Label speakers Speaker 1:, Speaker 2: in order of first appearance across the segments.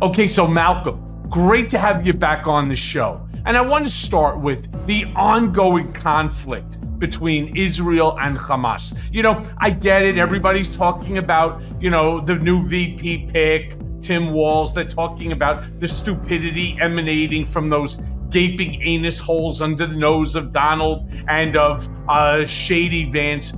Speaker 1: Okay, so Malcolm, great to have you back on the show. And I want to start with the ongoing conflict between Israel and Hamas. I get it. Everybody's talking about, the new VP pick, Tim Walz. They're talking about the stupidity emanating from those gaping anus holes under the nose of Donald and of shady Vance.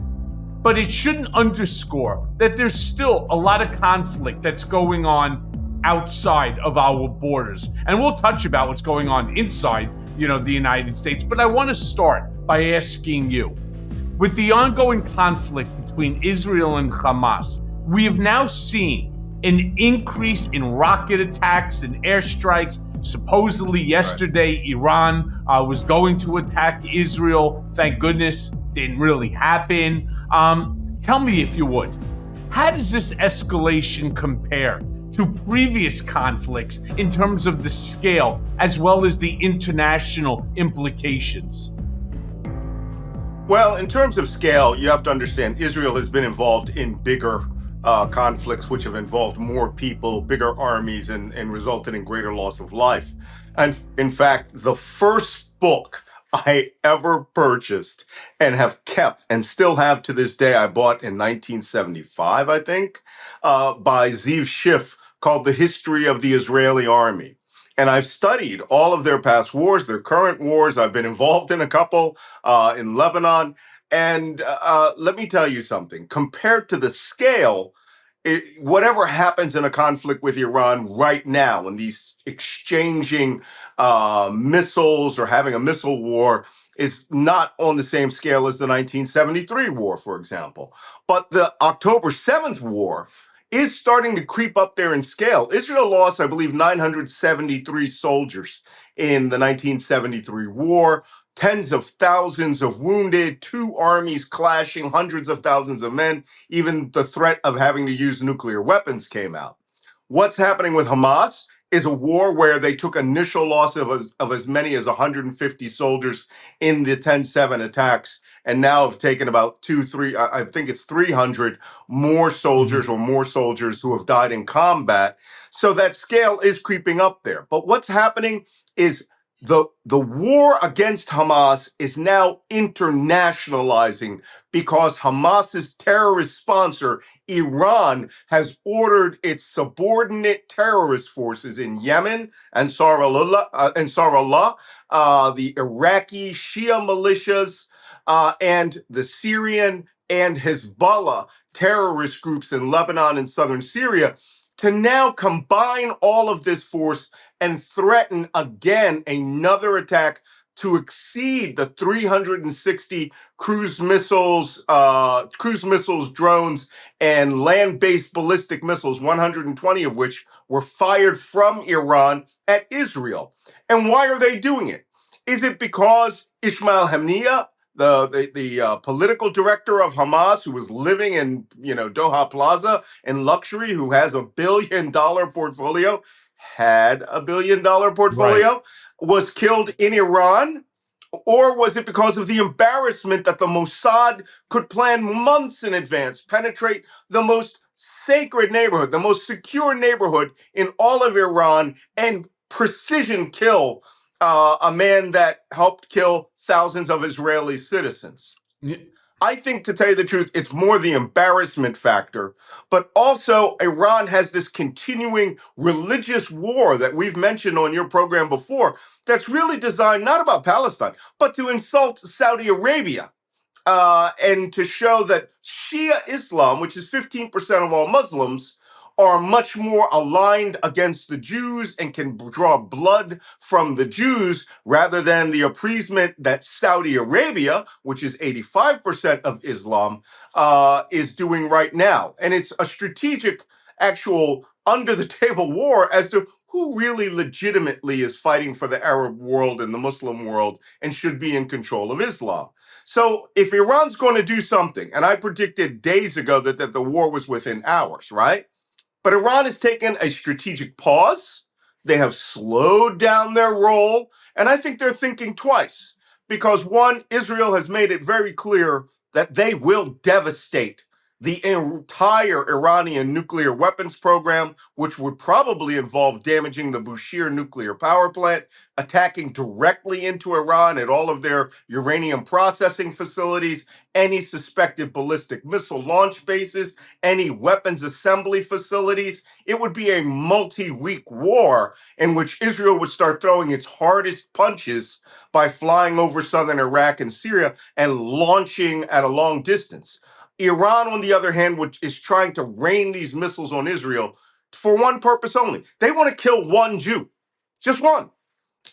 Speaker 1: But it shouldn't underscore that there's still a lot of conflict that's going on outside of our borders. And we'll touch about what's going on inside, the United States. But I want to start by asking you, with the ongoing conflict between Israel and Hamas, we have now seen an increase in rocket attacks and airstrikes. Supposedly yesterday, Iran was going to attack Israel. Thank goodness, didn't really happen. Tell me, if you would, how does this escalation compare to previous conflicts in terms of the scale as well as the international implications?
Speaker 2: Well, in terms of scale, you have to understand Israel has been involved in bigger conflicts, which have involved more people, bigger armies, and resulted in greater loss of life. And in fact, the first book I ever purchased and have kept and still have to this day, I bought in 1975, I think, by Ziv Schiff, called The History of the Israeli Army. And I've studied all of their past wars, their current wars. I've been involved in a couple in Lebanon. And let me tell you something. Compared to the scale, whatever happens in a conflict with Iran right now, in these exchanging missiles or having a missile war, is not on the same scale as the 1973 war, for example. But the October 7th war is starting to creep up there in scale. Israel lost, I believe, 973 soldiers in the 1973 war, tens of thousands of wounded, two armies clashing, hundreds of thousands of men. Even the threat of having to use nuclear weapons came out. What's happening with Hamas is a war where they took initial loss of as many as 150 soldiers in the 10-7 attacks, and now have taken about I think it's 300 more soldiers or more soldiers who have died in combat. So that scale is creeping up there. But what's happening is the war against Hamas is now internationalizing because Hamas's terrorist sponsor, Iran, has ordered its subordinate terrorist forces in Yemen and Sarallah, the Iraqi Shia militias, and the Syrian and Hezbollah terrorist groups in Lebanon and southern Syria to now combine all of this force and threaten again another attack to exceed the 360 cruise missiles, drones, and land-based ballistic missiles, 120 of which were fired from Iran at Israel. And why are they doing it? Is it because Ismail Haniyeh, the political director of Hamas, who was living in Doha Plaza in luxury, who has $1 billion portfolio, had $1 billion portfolio, right, was killed in Iran? Or was it because of the embarrassment that the Mossad could plan months in advance, penetrate the most sacred neighborhood, the most secure neighborhood in all of Iran, and precision kill a man that helped kill thousands of Israeli citizens? I think, to tell you the truth, it's more the embarrassment factor, but also Iran has this continuing religious war that we've mentioned on your program before that's really designed not about Palestine, but to insult Saudi Arabia and to show that Shia Islam, which is 15% of all Muslims, are much more aligned against the Jews and can draw blood from the Jews rather than the appeasement that Saudi Arabia, which is 85% of Islam, is doing right now. And it's a strategic, actual under-the-table war as to who really legitimately is fighting for the Arab world and the Muslim world and should be in control of Islam. So if Iran's going to do something, and I predicted days ago that the war was within hours, right? But Iran has taken a strategic pause. They have slowed down their roll. And I think they're thinking twice. Because one, Israel has made it very clear that they will devastate the entire Iranian nuclear weapons program, which would probably involve damaging the Bushehr nuclear power plant, attacking directly into Iran at all of their uranium processing facilities, any suspected ballistic missile launch bases, any weapons assembly facilities. It would be a multi-week war in which Israel would start throwing its hardest punches by flying over southern Iraq and Syria and launching at a long distance. Iran, on the other hand, which is trying to rain these missiles on Israel for one purpose only. They want to kill one Jew, just one.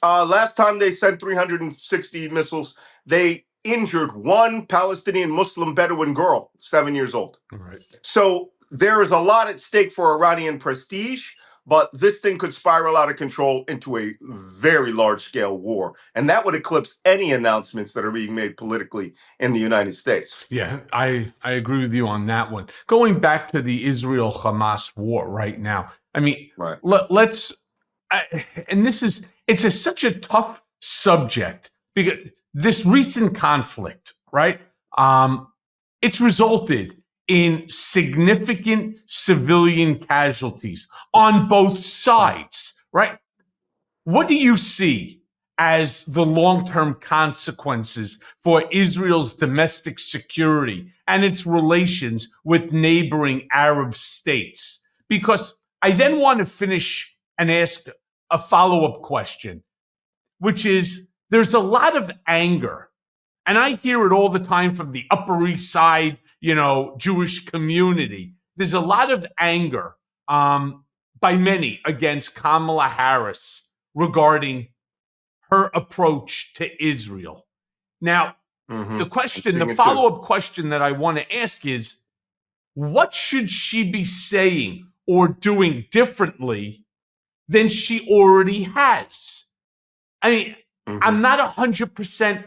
Speaker 2: Last time they sent 360 missiles, they injured one Palestinian Muslim Bedouin girl, 7 years old.
Speaker 1: Right.
Speaker 2: So there is a lot at stake for Iranian prestige, but this thing could spiral out of control into a very large-scale war. And that would eclipse any announcements that are being made politically in the United States.
Speaker 1: Yeah, I agree with you on that one. Going back to the Israel-Hamas war right now, I mean,
Speaker 2: Right.
Speaker 1: let's, and it's such a tough subject because this recent conflict, right? It's resulted in significant civilian casualties on both sides, right? What do you see as the long-term consequences for Israel's domestic security and its relations with neighboring Arab states? Because I then want to finish and ask a follow-up question, which is there's a lot of anger, and I hear it all the time from the Upper East Side, Jewish community. There's a lot of anger by many against Kamala Harris regarding her approach to Israel. Now, the follow-up question that I want to ask is, what should she be saying or doing differently than she already has? I mean, I'm not 100%.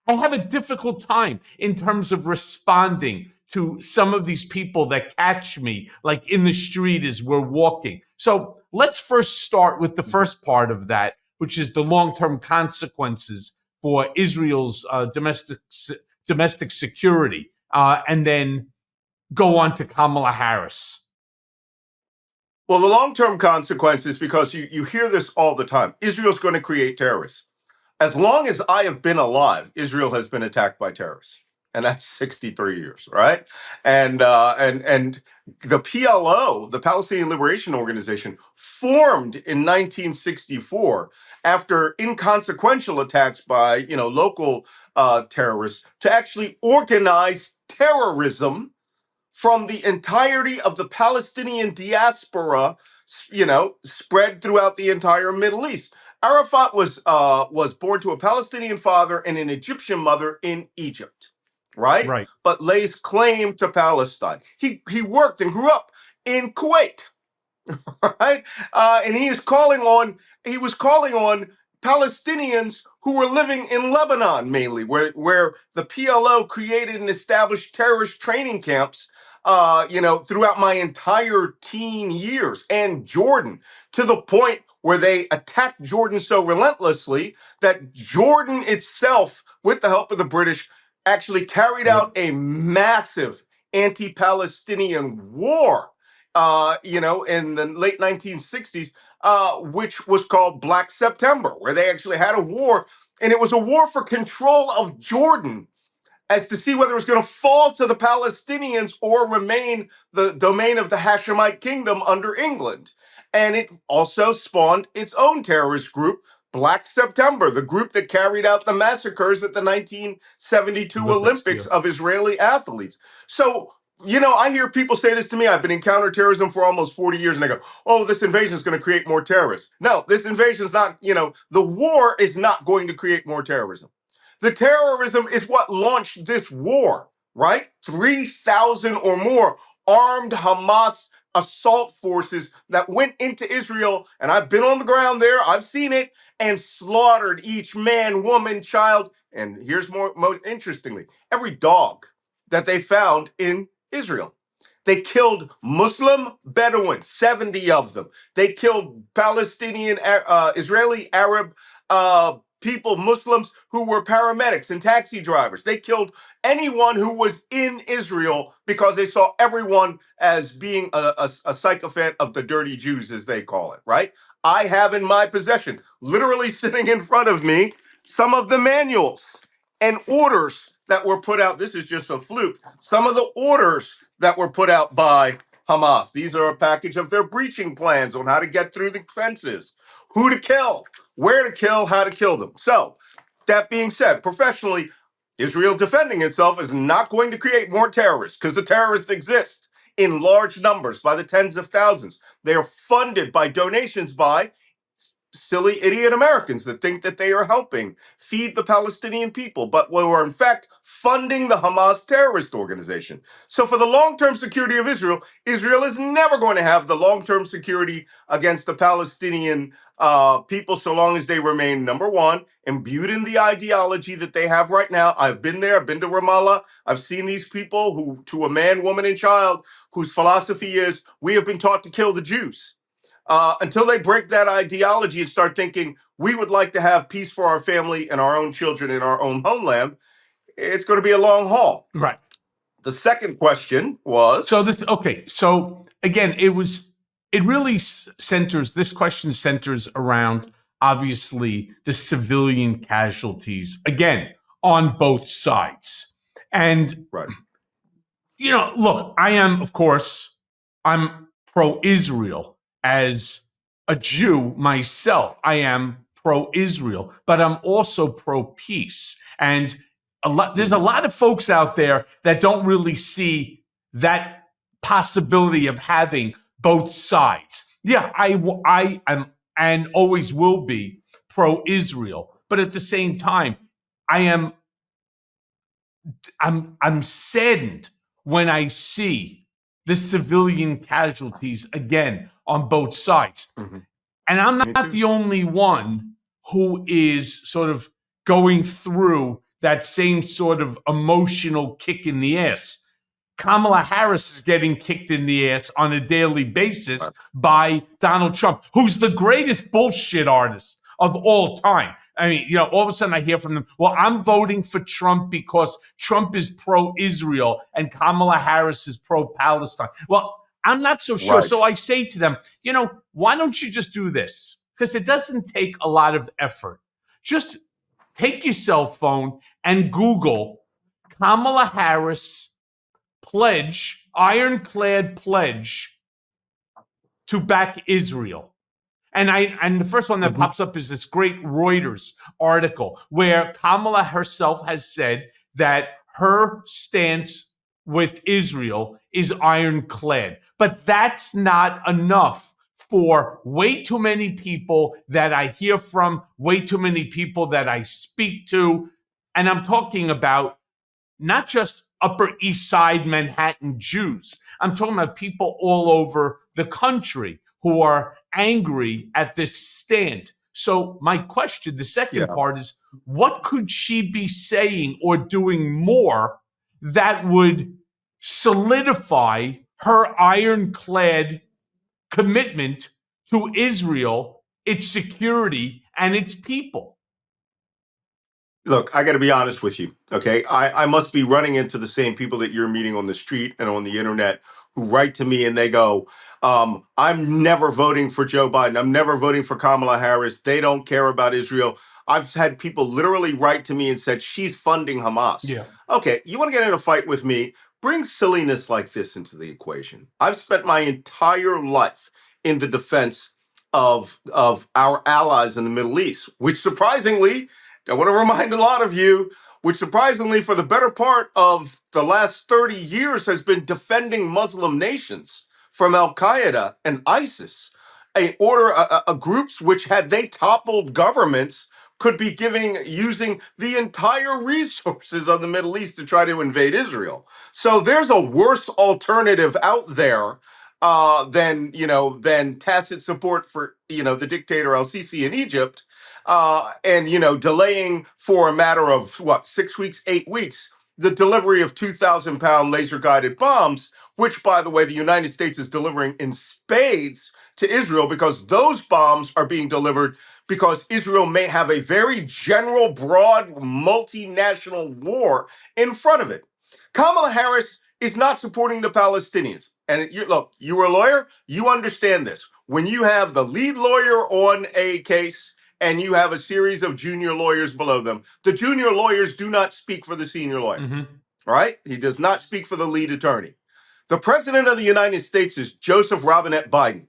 Speaker 1: I have a difficult time in terms of responding to some of these people that catch me like in the street as we're walking. So let's first start with the first part of that, which is the long-term consequences for Israel's domestic security, and then go on to Kamala Harris.
Speaker 2: Well, the long-term consequences, because you hear this all the time, Israel's going to create terrorists. As long as I have been alive, Israel has been attacked by terrorists, and that's 63 years, right? And the PLO, the Palestinian Liberation Organization, formed in 1964 after inconsequential attacks by local terrorists to actually organize terrorism from the entirety of the Palestinian diaspora, spread throughout the entire Middle East. Arafat was born to a Palestinian father and an Egyptian mother in Egypt, right?
Speaker 1: Right.
Speaker 2: But lays claim to Palestine. He worked and grew up in Kuwait, right? And he was calling on Palestinians who were living in Lebanon, mainly, where the PLO created and established terrorist training camps, throughout my entire teen years, and Jordan, to the point where they attacked Jordan so relentlessly that Jordan itself, with the help of the British, actually carried out a massive anti-Palestinian war, in the late 1960s, which was called Black September, where they actually had a war, and it was a war for control of Jordan as to see whether it was going to fall to the Palestinians or remain the domain of the Hashemite kingdom under England. And it also spawned its own terrorist group, Black September, the group that carried out the massacres at the 1972 Olympics of Israeli athletes. So, I hear people say this to me. I've been in counterterrorism for almost 40 years, and I go, oh, this invasion is going to create more terrorists. No, this invasion is not, the war is not going to create more terrorism. The terrorism is what launched this war, right? 3,000 or more armed Hamas assault forces that went into Israel, and I've been on the ground there, I've seen it, and slaughtered each man, woman, child, and here's most interestingly, every dog that they found in Israel. They killed Muslim Bedouins, 70 of them. They killed Palestinian, Israeli Arab people, Muslims who were paramedics and taxi drivers. They killed anyone who was in Israel because they saw everyone as being a sycophant of the dirty Jews, as they call it, right? I have in my possession, literally sitting in front of me, some of the manuals and orders that were put out. This is just a fluke. Some of the orders that were put out by Hamas. These are a package of their breaching plans on how to get through the fences, who to kill, where to kill, how to kill them. So, that being said, professionally, Israel defending itself is not going to create more terrorists because the terrorists exist in large numbers by the tens of thousands. They are funded by donations by silly idiot Americans that think that they are helping feed the Palestinian people, but were in fact funding the Hamas terrorist organization. So for the long-term security of Israel, Israel is never going to have the long-term security against the Palestinian people so long as they remain, number one, imbued in the ideology that they have right now. I've been there, I've been to Ramallah. I've seen these people who, to a man, woman, and child, whose philosophy is, we have been taught to kill the Jews. Until they break that ideology and start thinking we would like to have peace for our family and our own children in our own homeland, it's going to be a long haul.
Speaker 1: Right.
Speaker 2: The second question was
Speaker 1: So again, this question centers around obviously the civilian casualties again on both sides. And
Speaker 2: right.
Speaker 1: Look, I'm pro-Israel. As a Jew myself, I am pro-Israel, but I'm also pro-peace. And there's a lot of folks out there that don't really see that possibility of having both sides. Yeah, I am and always will be pro-Israel, but at the same time, I'm saddened when I see the civilian casualties again on both sides.
Speaker 2: Mm-hmm.
Speaker 1: And I'm not the only one who is sort of going through that same sort of emotional kick in the ass. Kamala Harris is getting kicked in the ass on a daily basis by Donald Trump, who's the greatest bullshit artist of all time. I mean, all of a sudden I hear from them, well, I'm voting for Trump because Trump is pro-Israel and Kamala Harris is pro-Palestine. Well, I'm not so sure. Right. So I say to them, why don't you just do this? Because it doesn't take a lot of effort. Just take your cell phone and Google Kamala Harris pledge, ironclad pledge to back Israel. And the first one that pops up is this great Reuters article where Kamala herself has said that her stance with Israel is ironclad. But that's not enough for way too many people that I hear from, way too many people that I speak to. And I'm talking about not just Upper East Side Manhattan Jews. I'm talking about people all over the country who are angry at this stand. So my question, the second part is, what could she be saying or doing more that would solidify her ironclad commitment to Israel, its security, and its people?
Speaker 2: Look, I got to be honest with you, okay? I must be running into the same people that you're meeting on the street and on the internet who write to me and they go, I'm never voting for Joe Biden. I'm never voting for Kamala Harris. They don't care about Israel. I've had people literally write to me and said, she's funding Hamas.
Speaker 1: Yeah.
Speaker 2: Okay, you want to get in a fight with me? Bring silliness like this into the equation. I've spent my entire life in the defense of our allies in the Middle East, which surprisingly, I want to remind a lot of you, which surprisingly for the better part of the last 30 years has been defending Muslim nations from Al-Qaeda and ISIS, a groups which, had they toppled governments, could be using the entire resources of the Middle East to try to invade Israel. So there's a worse alternative out there than tacit support for the dictator al-Sisi in Egypt. And delaying for a matter of 6 weeks, 8 weeks, the delivery of 2,000-pound laser-guided bombs, which, by the way, the United States is delivering in spades to Israel because those bombs are being delivered because Israel may have a very general, broad, multinational war in front of it. Kamala Harris is not supporting the Palestinians. And look, you were a lawyer, you understand this. When you have the lead lawyer on a case and you have a series of junior lawyers below them, the junior lawyers do not speak for the senior lawyer. All right? He does not speak for the lead attorney. The president of the United States is Joseph Robinette Biden.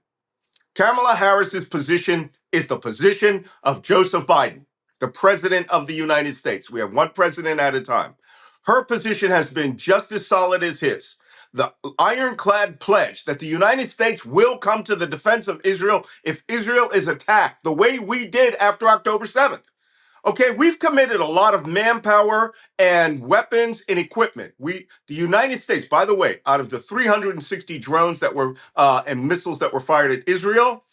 Speaker 2: Kamala Harris's position is the position of Joseph Biden, the president of the United States. We have one president at a time. Her position has been just as solid as his. The ironclad pledge that the United States will come to the defense of Israel if Israel is attacked, the way we did after October 7th. Okay, we've committed a lot of manpower and weapons and equipment. The United States, by the way, out of the 360 drones that were and missiles that were fired at Israel,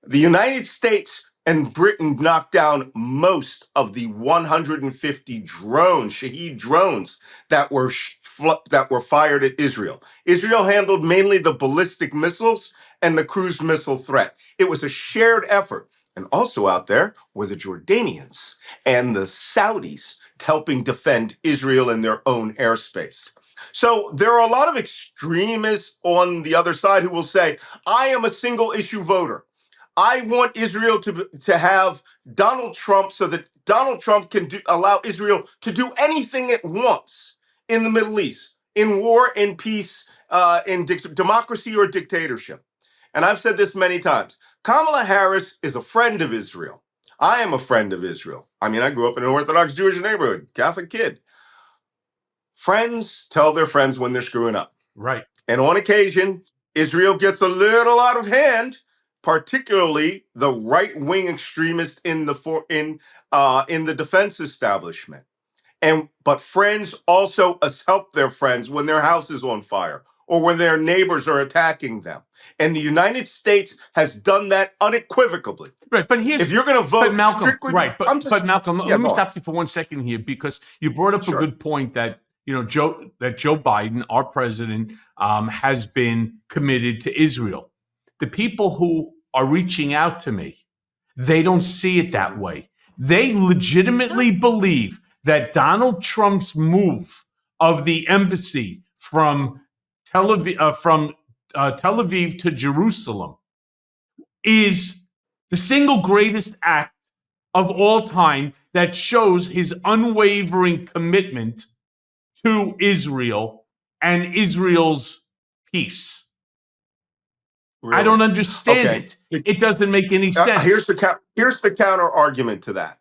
Speaker 2: the United States and Britain knocked down most of the 150 drones, Shahed drones that were fired at Israel. Israel handled mainly the ballistic missiles and the cruise missile threat. It was a shared effort. And also out there were the Jordanians and the Saudis helping defend Israel in their own airspace. So there are a lot of extremists on the other side who will say, I am a single issue voter. I want Israel to have Donald Trump so that Donald Trump can allow Israel to do anything it wants in the Middle East, in war, in peace, in democracy or dictatorship. And I've said this many times. Kamala Harris is a friend of Israel. I am a friend of Israel. I mean, I grew up in an Orthodox Jewish neighborhood, Catholic kid. Friends tell their friends when they're screwing up.
Speaker 1: Right.
Speaker 2: And on occasion, Israel gets a little out of hand, particularly the right-wing extremists in the defense establishment. But friends also help their friends when their house is on fire or when their neighbors are attacking them. And the United States has done that unequivocally.
Speaker 1: Right, but if
Speaker 2: you're going to vote
Speaker 1: Malcolm,
Speaker 2: strictly,
Speaker 1: right? But Malcolm, let me stop you for 1 second here because you brought up a good point that Joe Biden, our president, has been committed to Israel. The people who are reaching out to me, they don't see it that way. They legitimately believe that Donald Trump's move of the embassy from Tel Aviv to Jerusalem is the single greatest act of all time that shows his unwavering commitment to Israel and Israel's peace. Really? I don't understand it. It doesn't make any sense.
Speaker 2: Here's the counter argument to that.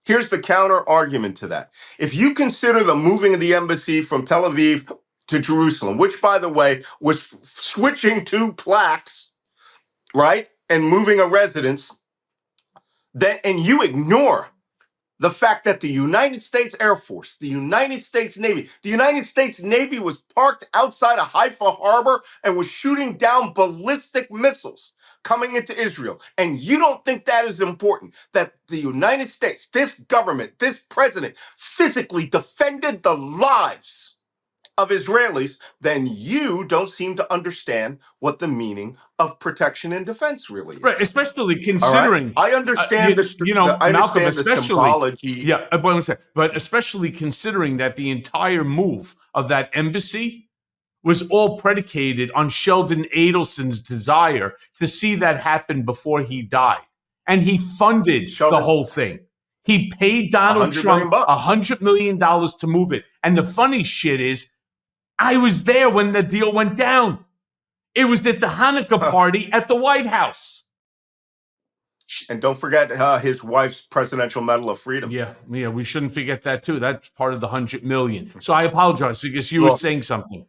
Speaker 2: Here's the counter argument to that. If you consider the moving of the embassy from Tel Aviv to Jerusalem, which, by the way, was switching two plaques, right, and moving a residence, and you ignore the fact that the United States Air Force, the United States Navy was parked outside of Haifa Harbor and was shooting down ballistic missiles coming into Israel. And you don't think that is important, that the United States, this government, this president physically defended the lives of Israelis, then you don't seem to understand what the meaning of protection and defense really is.
Speaker 1: Right, especially considering
Speaker 2: I understand
Speaker 1: Malcolm,
Speaker 2: the symbology.
Speaker 1: Yeah, but especially considering that the entire move of that embassy was all predicated on Sheldon Adelson's desire to see that happen before he died. And he funded the whole thing. He paid Donald Trump $100 million to move it. And the funny shit is, I was there when the deal went down. It was at the Hanukkah party at the White House.
Speaker 2: And don't forget his wife's Presidential Medal of Freedom.
Speaker 1: Yeah, we shouldn't forget that too. That's part of the $100 million. So I apologize because you were saying something.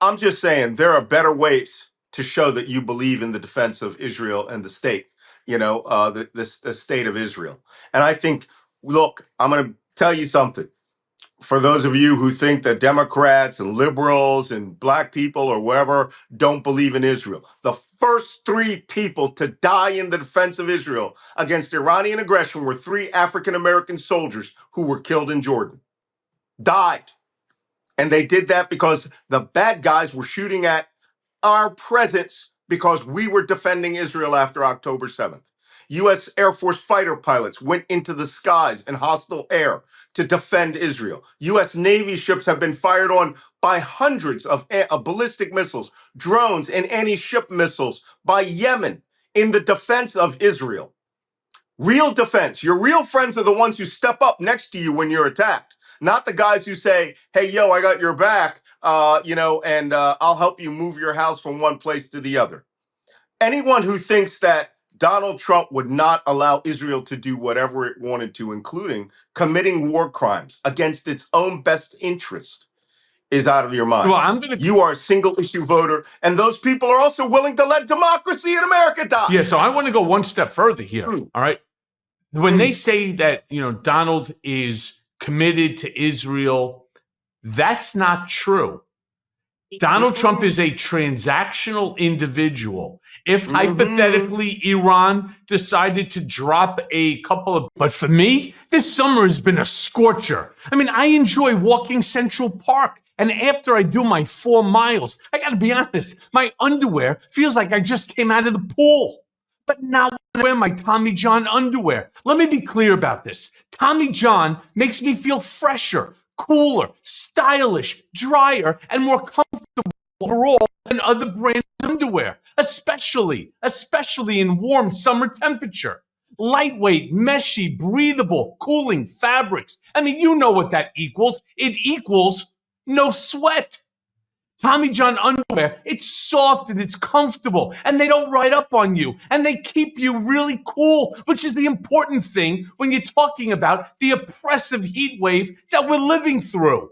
Speaker 2: I'm just saying there are better ways to show that you believe in the defense of Israel and the state, the state of Israel. And I think, look, I'm going to tell you something. For those of you who think that Democrats and liberals and black people or wherever don't believe in Israel, the first three people to die in the defense of Israel against Iranian aggression were three African-American soldiers who were killed in Jordan. Died. And they did that because the bad guys were shooting at our presence because we were defending Israel after October 7th. U.S. Air Force fighter pilots went into the skies in hostile air to defend Israel. U.S. Navy ships have been fired on by hundreds of ballistic missiles, drones, and anti-ship missiles by Yemen in the defense of Israel. Real defense. Your real friends are the ones who step up next to you when you're attacked, not the guys who say, hey, yo, I got your back, and I'll help you move your house from one place to the other. Anyone who thinks that Donald Trump would not allow Israel to do whatever it wanted to, including committing war crimes against its own best interest, is out of your mind.
Speaker 1: Well,
Speaker 2: You are a single issue voter, and those people are also willing to let democracy in America die.
Speaker 1: Yeah, so I want to go one step further here. All right. When they say that, Donald is committed to Israel, that's not true. Donald Trump is a transactional individual. If hypothetically Iran decided to drop a couple of, but for me, this summer has been a scorcher. I mean, I enjoy walking Central Park. And after I do my 4 miles, I got to be honest, my underwear feels like I just came out of the pool. But now I wear my Tommy John underwear. Let me be clear about this. Tommy John makes me feel fresher, cooler, stylish, drier, and more comfortable overall than other brands of underwear, especially in warm summer temperature. Lightweight, meshy, breathable, cooling fabrics. I mean, you know what that equals. It equals no sweat. Tommy John underwear, it's soft and it's comfortable, and they don't ride up on you, and they keep you really cool, which is the important thing when you're talking about the oppressive heat wave that we're living through.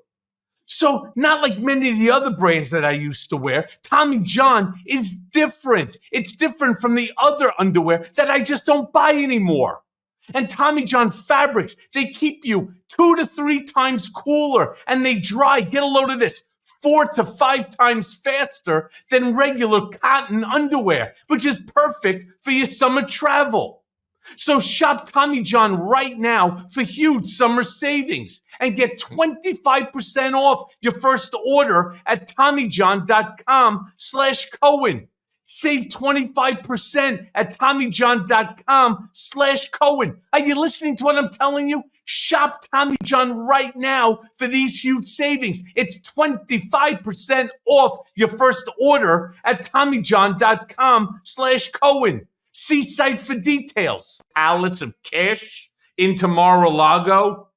Speaker 1: So, not like many of the other brands that I used to wear, Tommy John is different. It's different from the other underwear that I just don't buy anymore. And Tommy John fabrics, they keep you 2 to 3 times cooler, and they dry, get a load of this, 4 to 5 times faster than regular cotton underwear, which is perfect for your summer travel. So shop Tommy John right now for huge summer savings and get 25% off your first order at TommyJohn.com/Cohen. Save 25% at TommyJohn.com/Cohen. Are you listening to what I'm telling you? Shop Tommy John right now for these huge savings. It's 25% off your first order at TommyJohn.com/Cohen. See site for details. Pallets of cash into Mar-a-Lago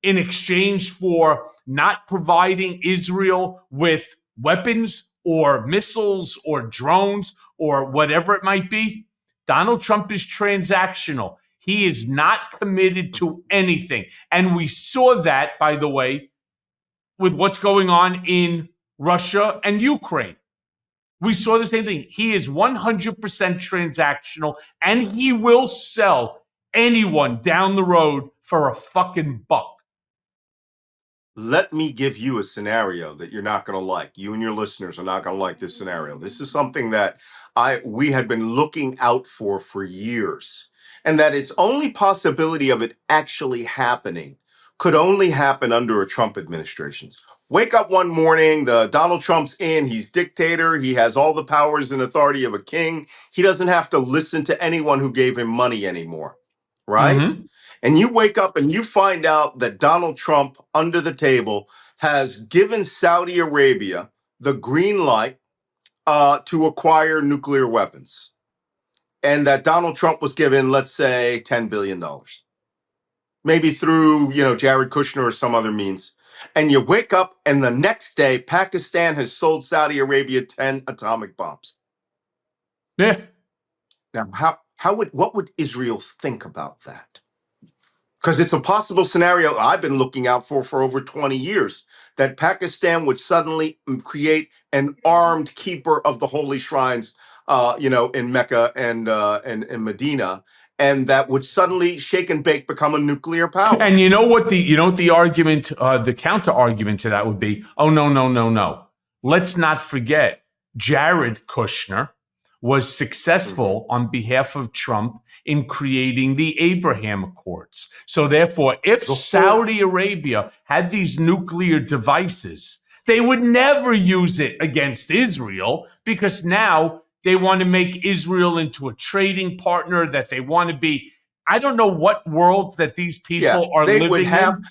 Speaker 1: in exchange for not providing Israel with weapons or missiles or drones or whatever it might be. Donald Trump is transactional. He is not committed to anything. And we saw that, by the way, with what's going on in Russia and Ukraine. We saw the same thing. He is 100% transactional, and he will sell anyone down the road for a fucking buck.
Speaker 2: Let me give you a scenario that you're not going to like. You and your listeners are not going to like this scenario. This is something that we had been looking out for years, and that its only possibility of it actually happening could only happen under a Trump administration. Wake up one morning, Donald Trump's in, he's dictator, he has all the powers and authority of a king. He doesn't have to listen to anyone who gave him money anymore, right?
Speaker 1: Mm-hmm.
Speaker 2: And you wake up and you find out that Donald Trump, under the table, has given Saudi Arabia the green light to acquire nuclear weapons. And that Donald Trump was given, let's say, $10 billion. Maybe through, Jared Kushner or some other means. And you wake up and the next day, Pakistan has sold Saudi Arabia 10 atomic bombs.
Speaker 1: Yeah.
Speaker 2: Now, what would Israel think about that? Because it's a possible scenario I've been looking out for over 20 years, that Pakistan would suddenly create an armed keeper of the holy shrines, in Mecca and in Medina, and that would suddenly, shake and bake, become a nuclear power.
Speaker 1: And you know what the argument, the counter argument to that would be? Oh, no. Let's not forget, Jared Kushner was successful on behalf of Trump in creating the Abraham Accords. So therefore, if Saudi Arabia had these nuclear devices, they would never use it against Israel, because now They want to make Israel into a trading partner, that they want to be. I don't know what world that these people are living in.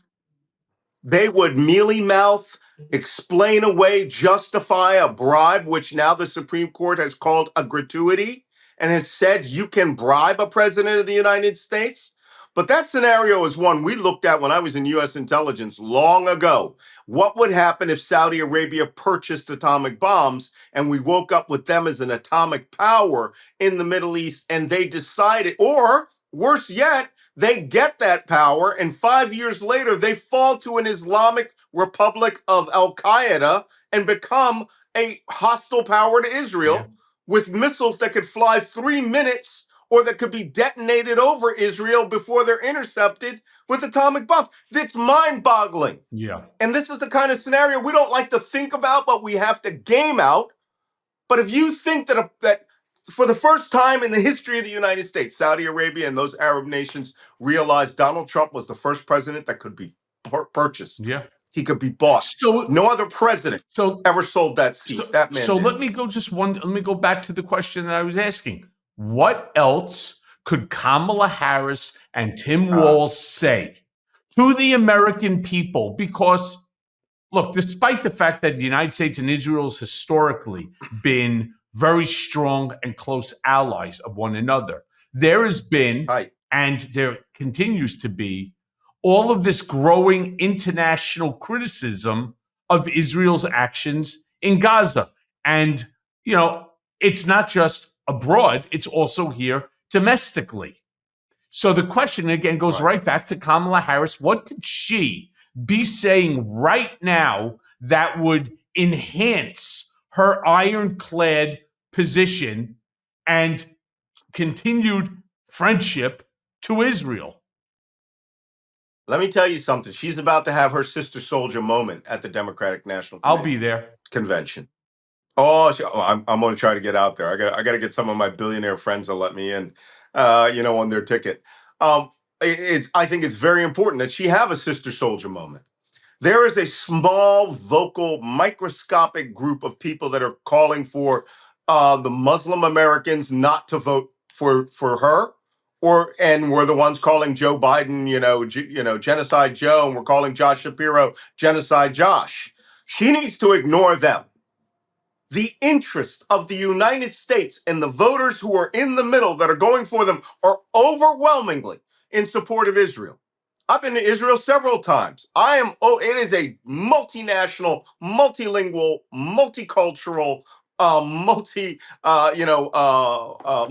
Speaker 2: They would mealy mouth, explain away, justify a bribe, which now the Supreme Court has called a gratuity and has said you can bribe a president of the United States. But that scenario is one we looked at when I was in US intelligence long ago. What would happen if Saudi Arabia purchased atomic bombs and we woke up with them as an atomic power in the Middle East and they decided, or worse yet, they get that power, and 5 years later, they fall to an Islamic Republic of Al Qaeda and become a hostile power to Israel with missiles that could fly 3 minutes or that could be detonated over Israel before they're intercepted with atomic bombs. It's mind boggling.
Speaker 1: Yeah.
Speaker 2: And this is the kind of scenario we don't like to think about, but we have to game out. But if you think that for the first time in the history of the United States, Saudi Arabia and those Arab nations realized Donald Trump was the first president that could be purchased.
Speaker 1: Yeah.
Speaker 2: He could be bought.
Speaker 1: So
Speaker 2: no other president ever sold that seat. That man.
Speaker 1: So let me go back to the question that I was asking. What else could Kamala Harris and Tim Walz say to the American people? Because look, despite the fact that the United States and Israel has historically been very strong and close allies of one another, there has been, and there continues to be, all of this growing international criticism of Israel's actions in Gaza. And, it's not just abroad, it's also here domestically. So the question again goes right back to Kamala Harris. What could she be saying right now that would enhance her ironclad position and continued friendship to Israel?
Speaker 2: Let me tell you something. She's about to have her sister soldier moment at the Democratic National
Speaker 1: I'll be there.
Speaker 2: Convention. Oh, I'm going to try to get out there. I got to get some of my billionaire friends to let me in, on their ticket. I think it's very important that she have a sister soldier moment. There is a small, vocal, microscopic group of people that are calling for the Muslim Americans not to vote for her, and we're the ones calling Joe Biden, Genocide Joe, and we're calling Josh Shapiro Genocide Josh. She needs to ignore them. The interests of the United States and the voters who are in the middle that are going for them are overwhelmingly in support of Israel. I've been to Israel several times. It is a multinational, multilingual, multicultural,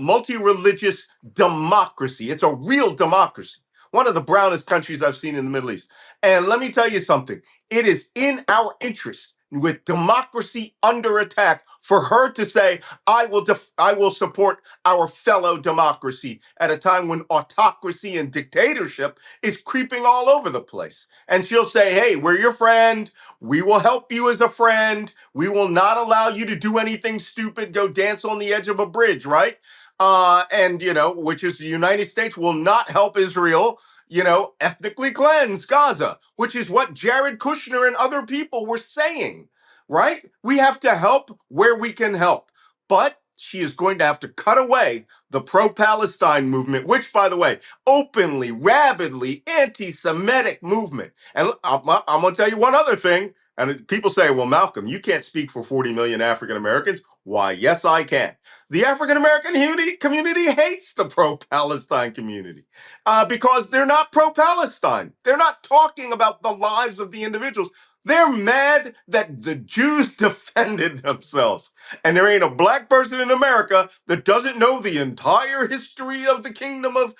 Speaker 2: multi-religious democracy. It's a real democracy. One of the brownest countries I've seen in the Middle East. And let me tell you something. It is in our interest, with democracy under attack, for her to say, I will support our fellow democracy at a time when autocracy and dictatorship is creeping all over the place. And she'll say, hey, we're your friend. We will help you as a friend. We will not allow you to do anything stupid, go dance on the edge of a bridge, right? Which is the United States will not help Israel ethnically cleanse Gaza, which is what Jared Kushner and other people were saying, right? We have to help where we can help. But she is going to have to cut away the pro-Palestine movement, which, by the way, openly, rabidly anti-Semitic movement. And I'm going to tell you one other thing. And people say, well, Malcolm, you can't speak for 40 million African Americans. Why, yes, I can. The African American community hates the pro-Palestine community because they're not pro-Palestine. They're not talking about the lives of the individuals. They're mad that the Jews defended themselves. And there ain't a black person in America that doesn't know the entire history of the kingdom of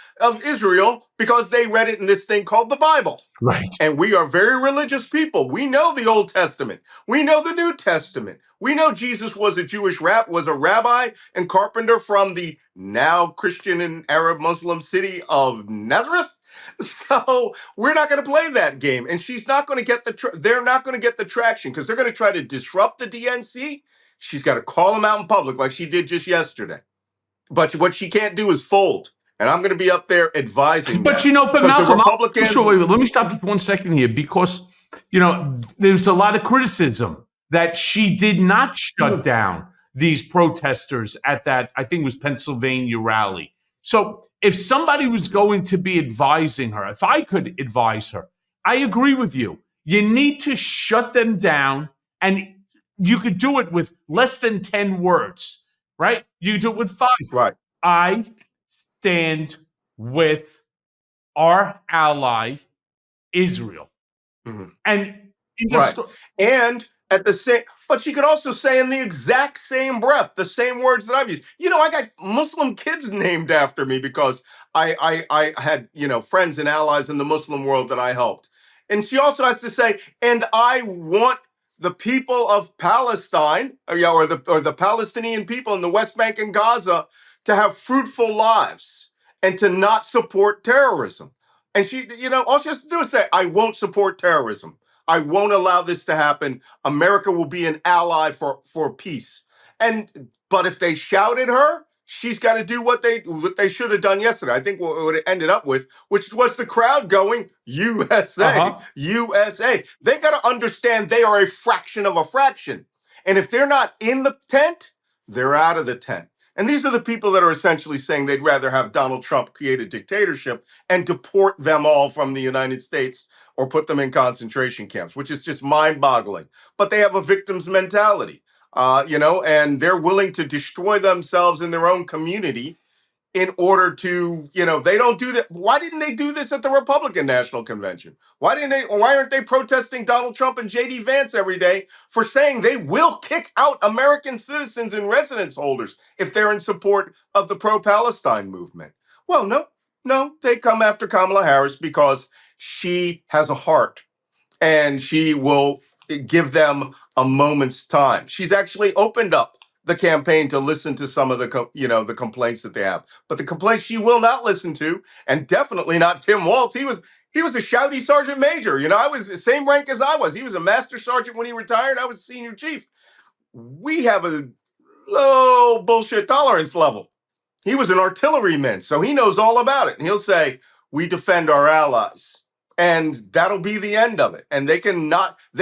Speaker 2: Israel because they read it in this thing called the Bible.
Speaker 1: Right.
Speaker 2: And we are very religious people. We know the Old Testament. We know the New Testament. We know Jesus was a rabbi and carpenter from the now Christian and Arab Muslim city of Nazareth. So we're not going to play that game, and she's not going to get they're not going to get the traction because they're going to try to disrupt the DNC. She's got to call them out in public like she did just yesterday. But what she can't do is fold, and I'm going to be up there advising.
Speaker 1: But Malcolm, the Republicans. Sure, wait, let me stop you for 1 second here because there's a lot of criticism that she did not shut down these protesters at that, I think it was Pennsylvania rally. So if somebody was going to be advising her, if I could advise her, I agree with you. You need to shut them down, and you could do it with less than 10 words, right? You do it with 5.
Speaker 2: Right.
Speaker 1: I stand with our ally, Israel.
Speaker 2: Mm-hmm.
Speaker 1: And
Speaker 2: Right. And at the same, but she could also say in the exact same breath, the same words that I've used. I got Muslim kids named after me because I had, friends and allies in the Muslim world that I helped. And she also has to say, and I want the people of Palestine, or the Palestinian people in the West Bank and Gaza to have fruitful lives and to not support terrorism. And she, all she has to do is say, I won't support terrorism. I won't allow this to happen. America will be an ally for peace. But if they shouted her, she's got to do what they should have done yesterday. I think what it ended up with, which was the crowd going, USA, USA. They got to understand they are a fraction of a fraction. And if they're not in the tent, they're out of the tent. And these are the people that are essentially saying they'd rather have Donald Trump create a dictatorship and deport them all from the United States or put them in concentration camps, which is just mind-boggling. But they have a victim's mentality, and they're willing to destroy themselves in their own community in order to, they don't do that. Why didn't they do this at the Republican National Convention? Why aren't they protesting Donald Trump and J.D. Vance every day for saying they will kick out American citizens and residence holders if they're in support of the pro-Palestine movement? Well, no, they come after Kamala Harris because she has a heart and she will give them a moment's time. She's actually opened up the campaign to listen to some of the complaints that they have. But the complaints she will not listen to, and definitely not Tim Walz. He was a shouty sergeant major. I was the same rank as I was. He was a master sergeant when he retired. I was senior chief. We have a low bullshit tolerance level. He was an artilleryman, so he knows all about it. And he'll say, we defend our allies. And that'll be the end of it. And they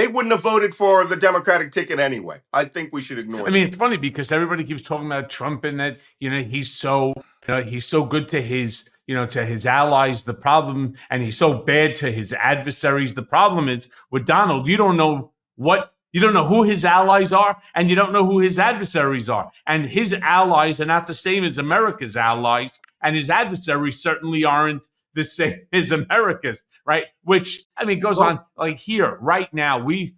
Speaker 2: wouldn't have voted for the Democratic ticket anyway. I think we should ignore
Speaker 1: it. I mean, it's funny because everybody keeps talking about Trump and that, he's so good to his, to his allies. The problem, and he's so bad to his adversaries. The problem is with Donald, you don't know who his allies are, and you don't know who his adversaries are. And his allies are not the same as America's allies, and his adversaries certainly aren't the same as America's, right? Which, I mean, goes on like here, right now, we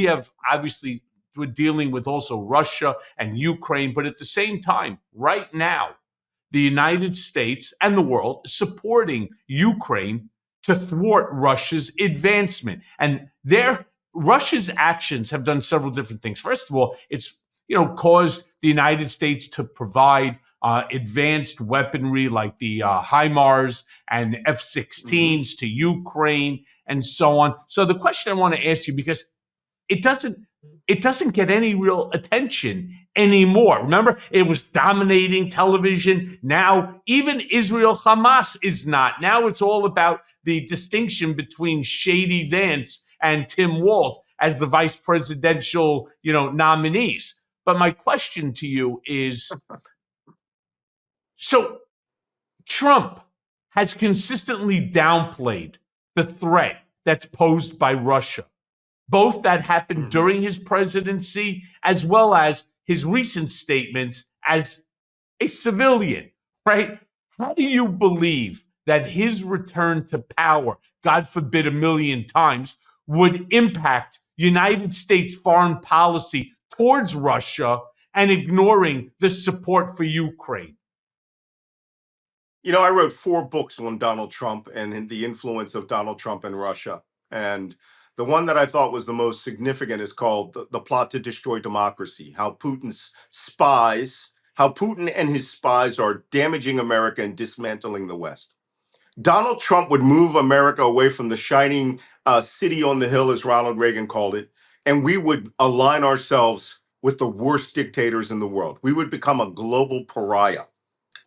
Speaker 1: have, obviously, we're dealing with also Russia and Ukraine, but at the same time, right now, the United States and the world is supporting Ukraine to thwart Russia's advancement. And Russia's actions have done several different things. First of all, it's caused the United States to provide advanced weaponry like the HIMARS and F-16s to Ukraine and so on. So the question I want to ask you, because it doesn't get any real attention anymore. Remember, it was dominating television. Now, even Israel-Hamas is not. Now it's all about the distinction between Shady Vance and Tim Walz as the vice presidential, nominees. But my question to you is, so Trump has consistently downplayed the threat that's posed by Russia, both that happened during his presidency as well as his recent statements as a civilian, right? How do you believe that his return to power, God forbid a million times, would impact United States foreign policy towards Russia and ignoring the support for Ukraine?
Speaker 2: I wrote 4 books on Donald Trump and the influence of Donald Trump in Russia. And the one that I thought was the most significant is called The Plot to Destroy Democracy, how Putin and his spies are damaging America and dismantling the West. Donald Trump would move America away from the shining city on the hill, as Ronald Reagan called it, and we would align ourselves with the worst dictators in the world. We would become a global pariah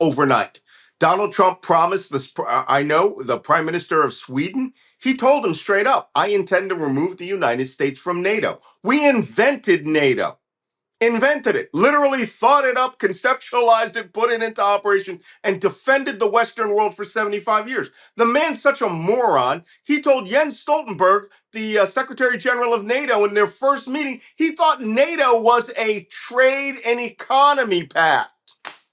Speaker 2: overnight. Donald Trump promised this. I know the Prime Minister of Sweden, he told him straight up, I intend to remove the United States from NATO. We invented NATO invented it, literally thought it up, conceptualized it, put it into operation, and defended the Western world for 75 years. The man's such a moron. He told Jens Stoltenberg, the Secretary General of NATO, in their first meeting, he thought NATO was a trade and economy pact.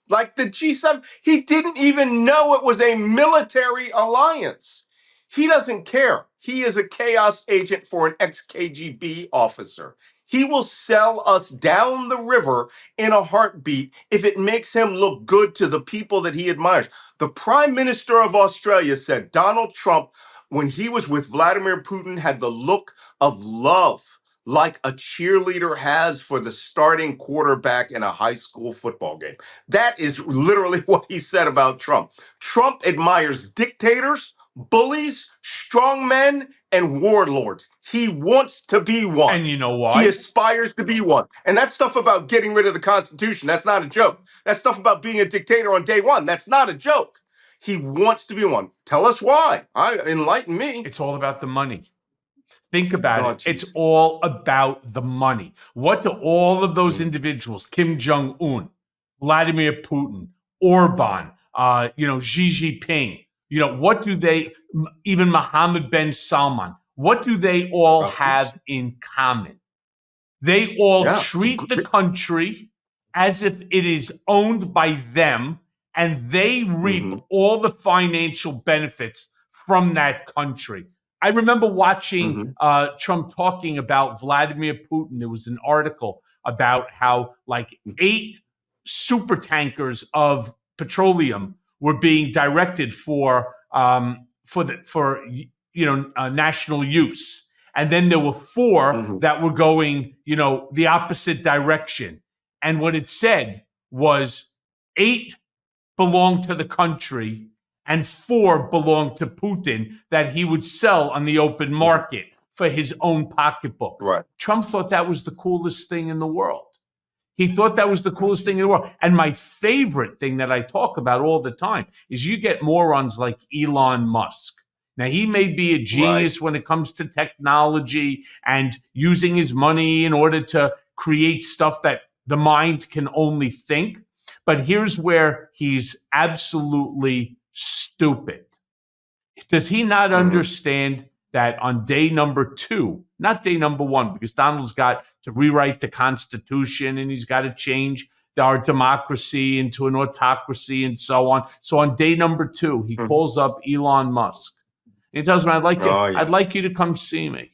Speaker 2: Like the G7, he didn't even know it was a military alliance. He doesn't care. He is a chaos agent for an ex-KGB officer. He will sell us down the river in a heartbeat if it makes him look good to the people that he admires. The Prime Minister of Australia said Donald Trump, when he was with Vladimir Putin, had the look of love, like a cheerleader has for the starting quarterback in a high school football game. That is literally what he said about Trump. Trump admires dictators, bullies, strongmen, and warlords. He wants to be one.
Speaker 1: And you know
Speaker 2: He
Speaker 1: why?
Speaker 2: aspires to be one. And that stuff about getting rid of the Constitution, that's not a joke. That stuff about being a dictator on day one, that's not a joke. He wants to be one. Tell us why. Enlighten me.
Speaker 1: It's all about the money. Think about
Speaker 2: Oh,
Speaker 1: it. It's
Speaker 2: geez.
Speaker 1: all about the money. What do all of those individuals, Kim Jong-un, Vladimir Putin, Orban, Xi Jinping, what do they, even Mohammed bin Salman, what do they all have in common? They all
Speaker 2: Yeah.
Speaker 1: treat the country as if it is owned by them, and they reap all the financial benefits from that country. I remember watching Trump talking about Vladimir Putin. There was an article about how like 8 super tankers of petroleum were being directed for national use, and then there were 4 that were going the opposite direction. And what it said was 8 belonged to the country and 4 belonged to Putin that he would sell on the open market for his own pocketbook.
Speaker 2: Right.
Speaker 1: Trump thought that was the coolest thing in the world. He thought that was the coolest thing in the world. And my favorite thing that I talk about all the time is you get morons like Elon Musk. Now, he may be a genius when it comes to technology and using his money in order to create stuff that the mind can only think. But here's where he's absolutely stupid. Does he not understand that on day number 2, not day number 1, because Donald's got to rewrite the Constitution and he's got to change our democracy into an autocracy and so on. So on day number 2, he calls up Elon Musk. And he tells him, I'd like you to come see me.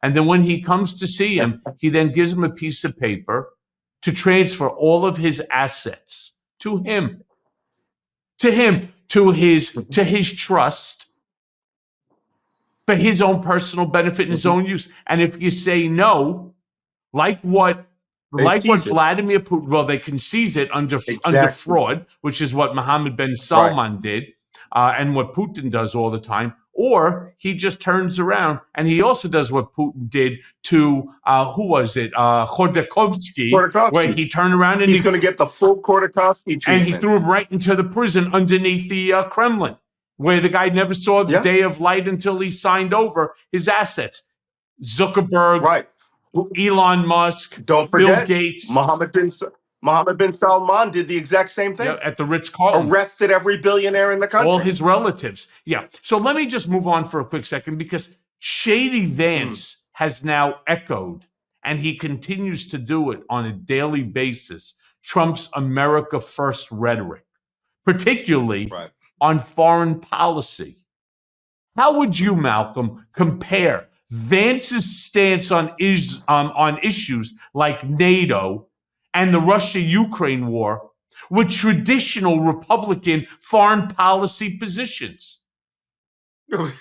Speaker 1: And then when he comes to see him, he then gives him a piece of paper to transfer all of his assets to him, to his trust, for his own personal benefit and his own use. And if you say no, like what Vladimir Putin, well, they can seize it under fraud, which is what Mohammed bin Salman did, and what Putin does all the time. Or he just turns around and he also does what Putin did to Khodorkovsky, where he turned around and
Speaker 2: he's going to get the full Khodorkovsky treatment.
Speaker 1: And he threw him right into the prison underneath the Kremlin, where the guy never saw the day of light until he signed over his assets. Zuckerberg, Elon Musk,
Speaker 2: don't forget,
Speaker 1: Bill Gates,
Speaker 2: Mohammed bin Salman did the exact same thing.
Speaker 1: At the Ritz-Carlton.
Speaker 2: Arrested every billionaire in the country.
Speaker 1: All his relatives. Yeah. So let me just move on for a quick second, because Shady Vance has now echoed, and he continues to do it on a daily basis, Trump's America First rhetoric, particularly on foreign policy. How would you, Malcolm, compare Vance's stance on issues like NATO and the Russia-Ukraine war with traditional Republican foreign policy positions?
Speaker 2: Look,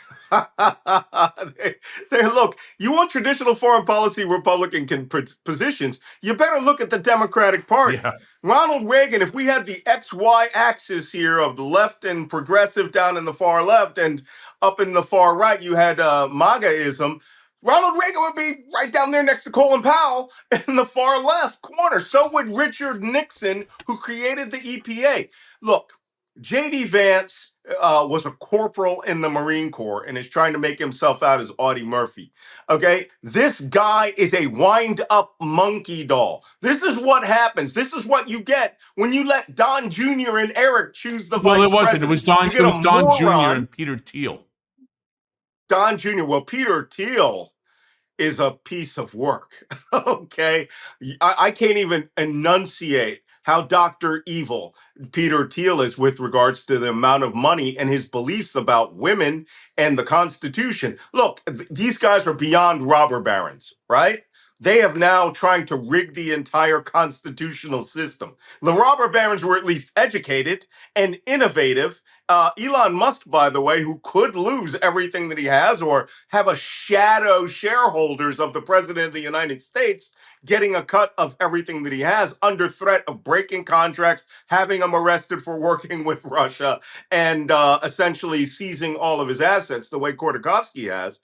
Speaker 2: you want traditional foreign policy Republican positions, you better look at the Democratic Party.
Speaker 1: Yeah.
Speaker 2: Ronald Reagan, if we had the XY axis here of the left and progressive down in the far left, and up in the far right you had MAGAism, Ronald Reagan would be right down there next to Colin Powell in the far left corner. So would Richard Nixon, who created the EPA. Look, J.D. Vance was a corporal in the Marine Corps and is trying to make himself out as Audie Murphy. Okay? This guy is a wind up monkey doll. This is what happens. This is what you get when you let Don Jr. and Eric choose the
Speaker 1: Well, it
Speaker 2: vice
Speaker 1: wasn't. It
Speaker 2: president.
Speaker 1: was Don.
Speaker 2: You
Speaker 1: It
Speaker 2: get a
Speaker 1: was Don Jr.
Speaker 2: moron,
Speaker 1: and Peter Thiel.
Speaker 2: Don Jr. Well, Peter Thiel is a piece of work. Okay. I can't even enunciate how Dr. Evil Peter Thiel is with regards to the amount of money and his beliefs about women and the Constitution. Look, these guys are beyond robber barons, right? They have now trying to rig the entire constitutional system. The robber barons were at least educated and innovative. Elon Musk, by the way, who could lose everything that he has or have a shadow shareholders of the president of the United States getting a cut of everything that he has under threat of breaking contracts, having him arrested for working with Russia, and essentially seizing all of his assets the way Khodorkovsky has.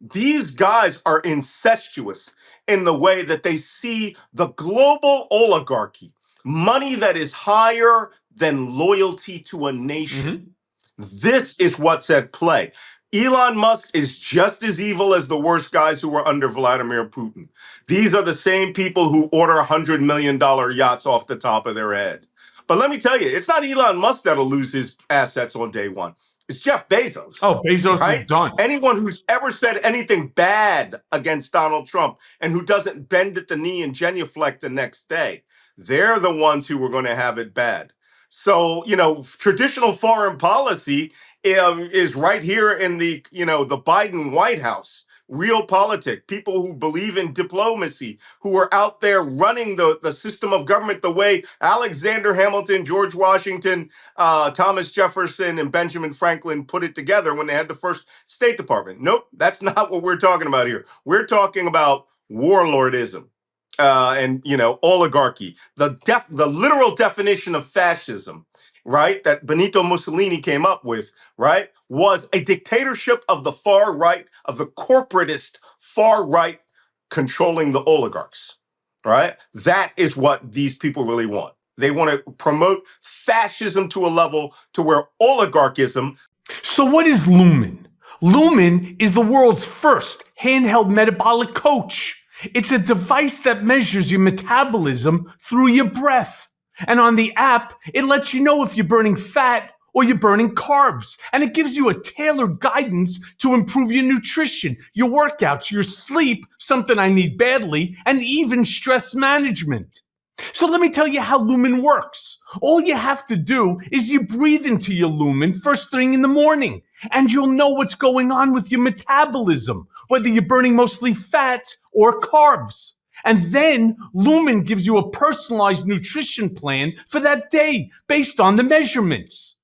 Speaker 2: These guys are incestuous in the way that they see the global oligarchy, money that is higher than loyalty to a nation. This is what's at play. Elon Musk is just as evil as the worst guys who were under Vladimir Putin. These are the same people who order $100 million yachts off the top of their head. But let me tell you, it's not Elon Musk that'll lose his assets on day one. It's Jeff Bezos,
Speaker 1: Oh, Bezos is
Speaker 2: right?
Speaker 1: done.
Speaker 2: Anyone who's ever said anything bad against Donald Trump and who doesn't bend at the knee and genuflect the next day, they're the ones who are going to have it bad. So, traditional foreign policy is right here in the Biden White House. Real politic, people who believe in diplomacy, who are out there running the system of government the way Alexander Hamilton, George Washington, Thomas Jefferson, and Benjamin Franklin put it together when they had the first State Department. Nope, that's not what we're talking about here. We're talking about warlordism. And oligarchy, the literal definition of fascism, right, that Benito Mussolini came up with, right, was a dictatorship of the far right, of the corporatist far right controlling the oligarchs, right? That is what these people really want. They want to promote fascism to a level to where oligarchism.
Speaker 1: So what is Lumen? Lumen is the world's first handheld metabolic coach. It's a device that measures your metabolism through your breath. And on the app, it lets you know if you're burning fat or you're burning carbs. And it gives you a tailored guidance to improve your nutrition, your workouts, your sleep, something I need badly, and even stress management. So let me tell you how Lumen works. All you have to do is you breathe into your Lumen first thing in the morning, and you'll know what's going on with your metabolism, whether you're burning mostly fat or carbs. And then Lumen gives you a personalized nutrition plan for that day based on the measurements.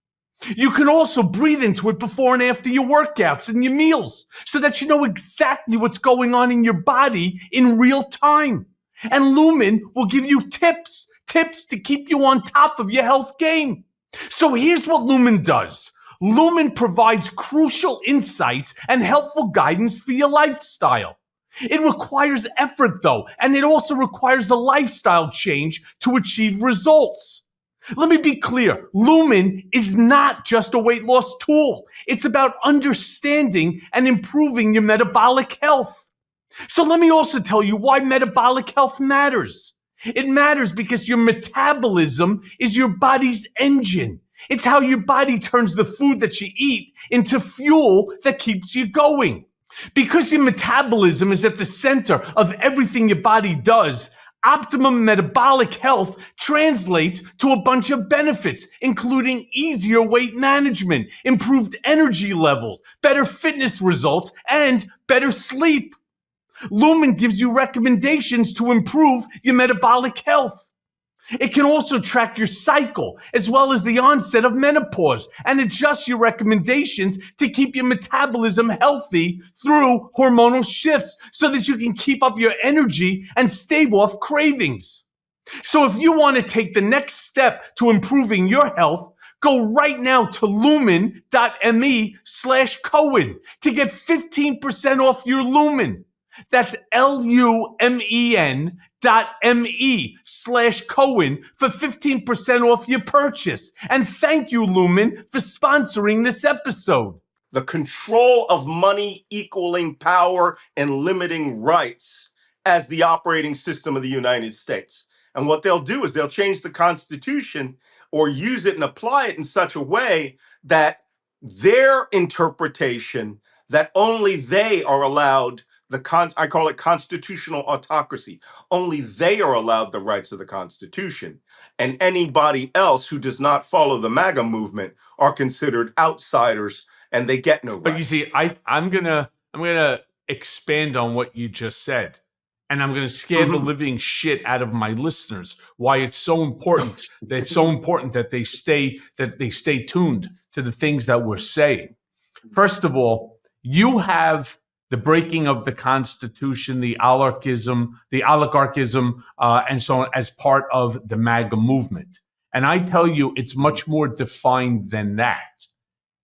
Speaker 1: You can also breathe into it before and after your workouts and your meals so that you know exactly what's going on in your body in real time. And Lumen will give you tips to keep you on top of your health game. So here's what Lumen does. Lumen provides crucial insights and helpful guidance for your lifestyle. It requires effort though, and it also requires a lifestyle change to achieve results. Let me be clear, Lumen is not just a weight loss tool. It's about understanding and improving your metabolic health. So let me also tell you why metabolic health matters. It matters because your metabolism is your body's engine. It's how your body turns the food that you eat into fuel that keeps you going. Because your metabolism is at the center of everything your body does, optimum metabolic health translates to a bunch of benefits, including easier weight management, improved energy levels, better fitness results, and better sleep. Lumen gives you recommendations to improve your metabolic health. It can also track your cycle as well as the onset of menopause and adjust your recommendations to keep your metabolism healthy through hormonal shifts so that you can keep up your energy and stave off cravings. So if you want to take the next step to improving your health, go right now to lumen.me/Cohen to get 15% off your Lumen. That's lumen.me/Cohen for 15% off your purchase. And thank you, Lumen, for sponsoring this episode.
Speaker 2: The control of money equaling power and limiting rights as the operating system of the United States. And what they'll do is they'll change the Constitution or use it and apply it in such a way that their interpretation, that only they are allowed I call it constitutional autocracy. Only they are allowed the rights of the Constitution. And anybody else who does not follow the MAGA movement are considered outsiders and they get no rights.
Speaker 1: But you see, I'm gonna expand on what you just said, and I'm gonna scare the living shit out of my listeners. Why it's so important that they stay tuned to the things that we're saying. First of all, you have the breaking of the Constitution, the oligarchism, and so on as part of the MAGA movement. And I tell you, it's much more defined than that.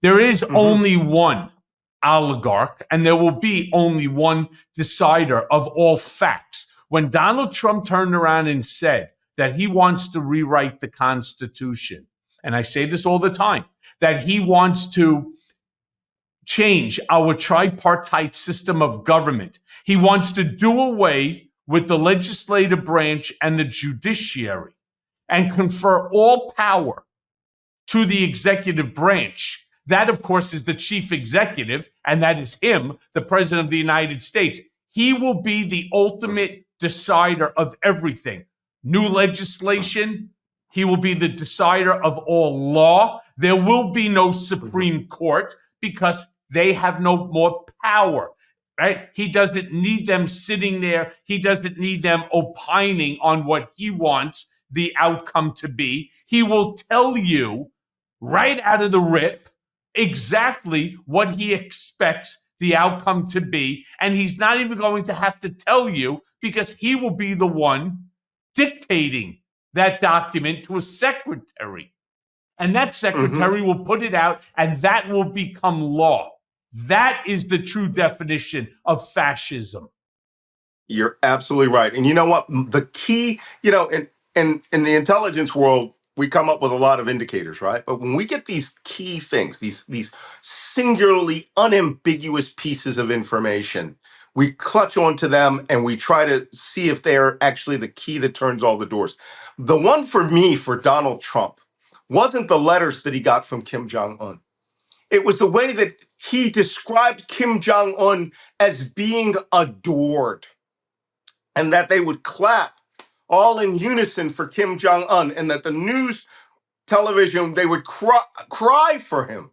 Speaker 1: There is only one oligarch, and there will be only one decider of all facts. When Donald Trump turned around and said that he wants to rewrite the Constitution, and I say this all the time, that he wants to change our tripartite system of government. He wants to do away with the legislative branch and the judiciary and confer all power to the executive branch. That, of course, is the chief executive, and that is him, the president of the United States. He will be the ultimate decider of everything. New legislation, he will be the decider of all law. There will be no Supreme Court because they have no more power, right? He doesn't need them sitting there. He doesn't need them opining on what he wants the outcome to be. He will tell you right out of the rip exactly what he expects the outcome to be. And he's not even going to have to tell you because he will be the one dictating that document to a secretary. And that secretary will put it out, and that will become law. That is the true definition of fascism.
Speaker 2: You're absolutely right. And you know what? The key, in the intelligence world, we come up with a lot of indicators, right? But when we get these key things, these singularly unambiguous pieces of information, we clutch onto them and we try to see if they're actually the key that turns all the doors. The one for me, for Donald Trump, wasn't the letters that he got from Kim Jong-un. It was the way that he described Kim Jong-un as being adored and that they would clap all in unison for Kim Jong-un and that the news television, they would cry for him.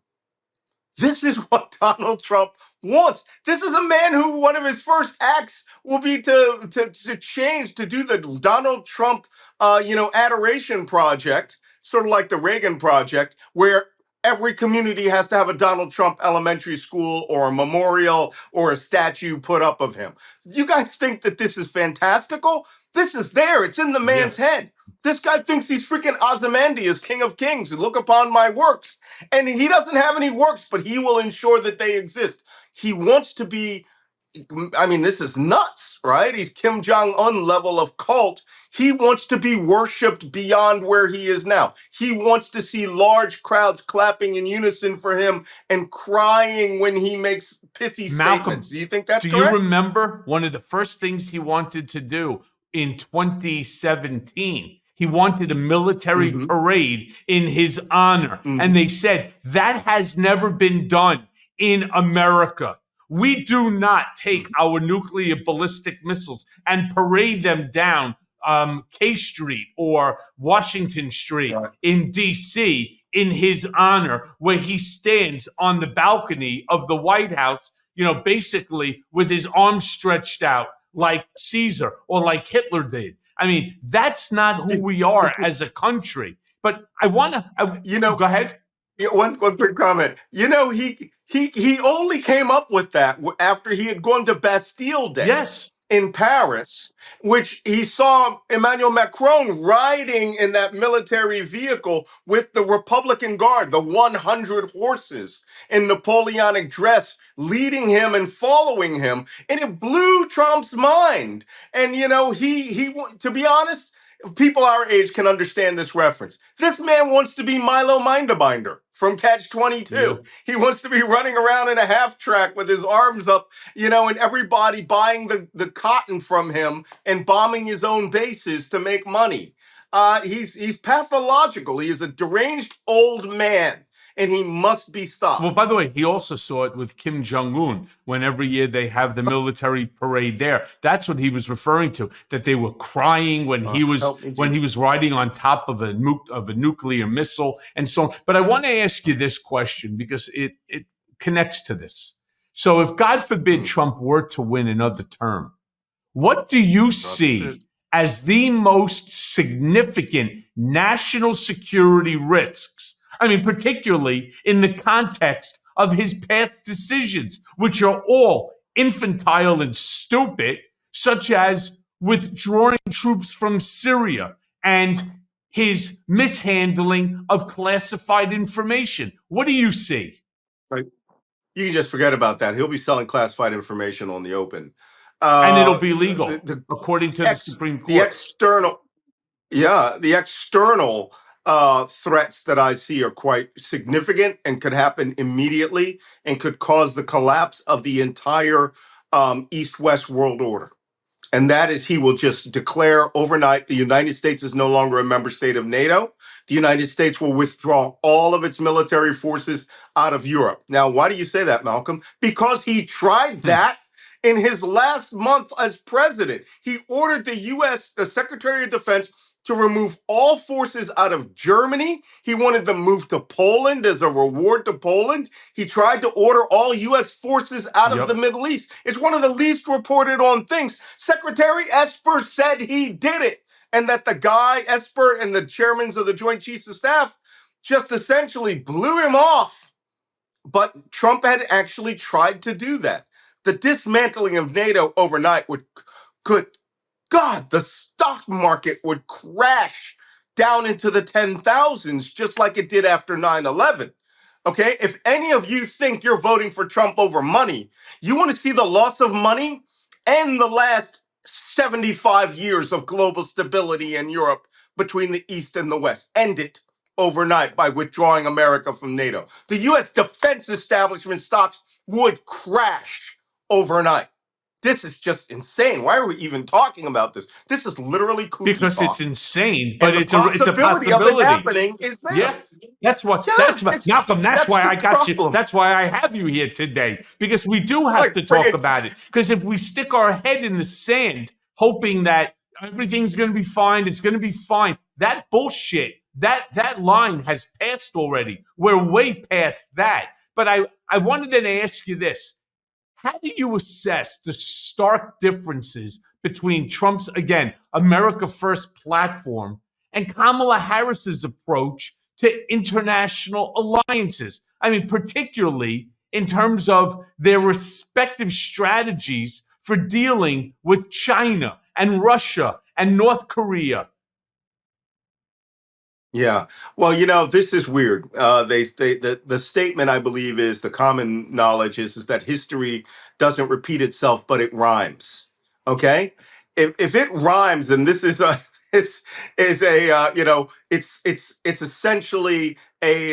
Speaker 2: This is what Donald Trump wants. This is a man who one of his first acts will be to do the Donald Trump, adoration project, sort of like the Reagan project, where every community has to have a Donald Trump elementary school or a memorial or a statue put up of him. You guys think that this is fantastical? This is there. It's in the man's head. This guy thinks he's freaking Ozymandias, king of kings. Look upon my works. And he doesn't have any works, but he will ensure that they exist. He wants to be, this is nuts, right? He's Kim Jong-un level of cult. He wants to be worshipped beyond where he is now. He wants to see large crowds clapping in unison for him and crying when he makes pithy statements. Do you think that's correct?
Speaker 1: Do you remember one of the first things he wanted to do in 2017? He wanted a military parade in his honor. And they said, that has never been done in America. We do not take our nuclear ballistic missiles and parade them down K Street or Washington Street in D.C. in his honor, where he stands on the balcony of the White House, basically with his arms stretched out like Caesar or like Hitler did. I mean, that's not who we are as a country. But I want to, go ahead.
Speaker 2: One quick comment. He only came up with that after he had gone to Bastille Day.
Speaker 1: Yes.
Speaker 2: in Paris, which he saw Emmanuel Macron riding in that military vehicle with the Republican Guard, the 100 horses in Napoleonic dress, leading him and following him. And it blew Trump's mind. And, to be honest, people our age can understand this reference. This man wants to be Milo Minderbinder from Catch
Speaker 1: Yeah.
Speaker 2: 22. He wants to be running around in a half track with his arms up, and everybody buying the cotton from him and bombing his own bases to make money. He's pathological. He is a deranged old man, and he must be
Speaker 1: Well,
Speaker 2: stopped.
Speaker 1: by the way, he also saw it with Kim Jong-un when every year they have the military parade there. That's what he was referring to, that they were crying when he was
Speaker 2: Help me, Jesus.
Speaker 1: riding on top of a nuclear missile and so on. But I want to ask you this question because it connects to this. So if God forbid Trump were to win another term, what do you see as the most significant national security risks? I mean, particularly in the context of his past decisions, which are all infantile and stupid, such as withdrawing troops from Syria and his mishandling of classified information. What do you see?
Speaker 2: Right. You can just forget about that. He'll be selling classified information on the open.
Speaker 1: And it'll be
Speaker 2: The,
Speaker 1: legal,
Speaker 2: the
Speaker 1: according to the Supreme
Speaker 2: the
Speaker 1: Court.
Speaker 2: external the external threats that I see are quite significant and could happen immediately and could cause the collapse of the entire East-West world order. And that is he will just declare overnight the United States is no longer a member state of NATO. The United States will withdraw all of its military forces out of Europe. Now, why do you say that, Malcolm? Because he tried that in his last month as president. He ordered the Secretary of Defense, to remove all forces out of Germany. He wanted them moved to Poland as a reward to Poland. He tried to order all U.S. forces out of the
Speaker 1: Yep.
Speaker 2: Middle East. It's one of the least reported on things. Secretary Esper said he did it, and that the guy, Esper, and the chairmen of the Joint Chiefs of Staff just essentially blew him off. But Trump had actually tried to do that. The dismantling of NATO overnight could God, the stock market would crash down into the 10,000s just like it did after 9/11. Okay? If any of you think you're voting for Trump over money, you want to see the loss of money and the last 75 years of global stability in Europe between the East and the West. End it overnight by withdrawing America from NATO. The US defense establishment stocks would crash overnight. This is just insane. Why are we even talking about this? This is literally kooky
Speaker 1: Because it's
Speaker 2: talk.
Speaker 1: insane, but
Speaker 2: And the
Speaker 1: it's a
Speaker 2: possibility of it
Speaker 1: possibility.
Speaker 2: happening is there.
Speaker 1: Yeah,
Speaker 2: Yeah,
Speaker 1: Malcolm. That's
Speaker 2: that's
Speaker 1: why
Speaker 2: the
Speaker 1: I got you.
Speaker 2: problem.
Speaker 1: That's why I have you here today, because we do have
Speaker 2: Like
Speaker 1: to talk
Speaker 2: friggin'
Speaker 1: about it. Because if we stick our head in the sand, hoping that everything's going to be fine, it's going to be fine. That bullshit. That line has passed already. We're way past that. But I wanted to ask you this. How do you assess the stark differences between Trump's, again, America First platform and Kamala Harris's approach to international alliances? I mean, particularly in terms of their respective strategies for dealing with China and Russia and North Korea.
Speaker 2: Yeah. Well, this is weird. The statement I believe is the common knowledge is that history doesn't repeat itself, but it rhymes. Okay. If it rhymes, then this is a is a it's essentially a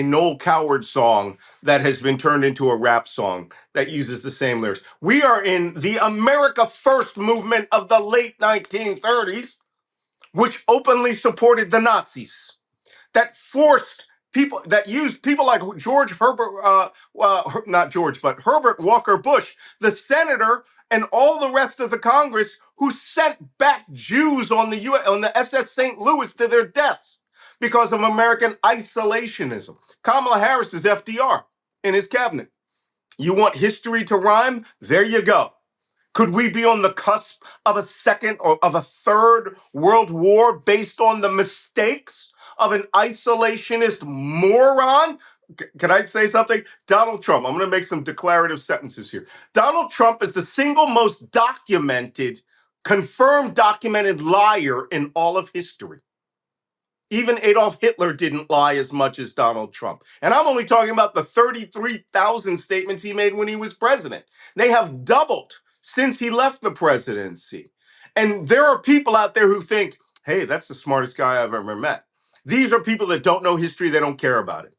Speaker 2: Noel Coward song that has been turned into a rap song that uses the same lyrics. We are in the America First movement of the late 1930s, which openly supported the Nazis, that forced people, that used people like George Herbert, not George, but Herbert Walker Bush, the senator, and all the rest of the Congress who sent back Jews on the SS St. Louis to their deaths because of American isolationism. Kamala Harris is FDR in his cabinet. You want history to rhyme? There you go. Could we be on the cusp of a second or of a third world war based on the mistakes of an isolationist moron. Can I say something? Donald Trump, I'm going to make some declarative sentences here. Donald Trump is the single most confirmed documented liar in all of history. Even Adolf Hitler didn't lie as much as Donald Trump. And I'm only talking about the 33,000 statements he made when he was president. They have doubled since he left the presidency. And there are people out there who think, hey, that's the smartest guy I've ever met. These are people that don't know history, they don't care about it.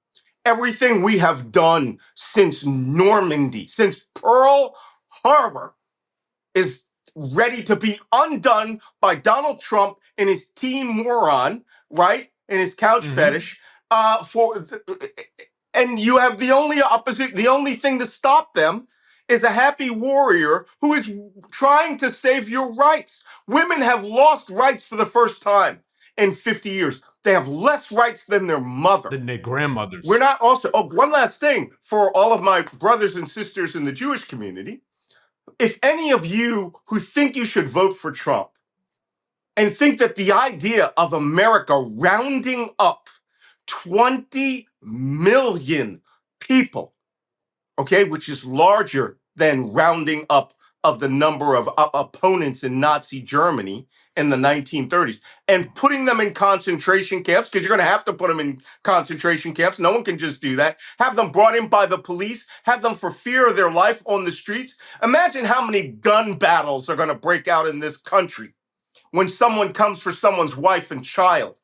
Speaker 2: Everything we have done since Normandy, since Pearl Harbor, is ready to be undone by Donald Trump and his team moron, right? And his couch fetish. And you have the only thing to stop them is a happy warrior who is trying to save your rights. Women have lost rights for the first time in 50 years. They have less rights than their mother.
Speaker 1: Than their grandmothers.
Speaker 2: We're not also, one last thing for all of my brothers and sisters in the Jewish community. If any of you who think you should vote for Trump and think that the idea of America rounding up 20 million people, okay, which is larger than rounding up of the number of opponents in Nazi Germany in the 1930s, and putting them in concentration camps, because you're going to have to put them in concentration camps. No one can just do that. Have them brought in by the police, have them for fear of their life on the streets. Imagine how many gun battles are going to break out in this country when someone comes for someone's wife and child.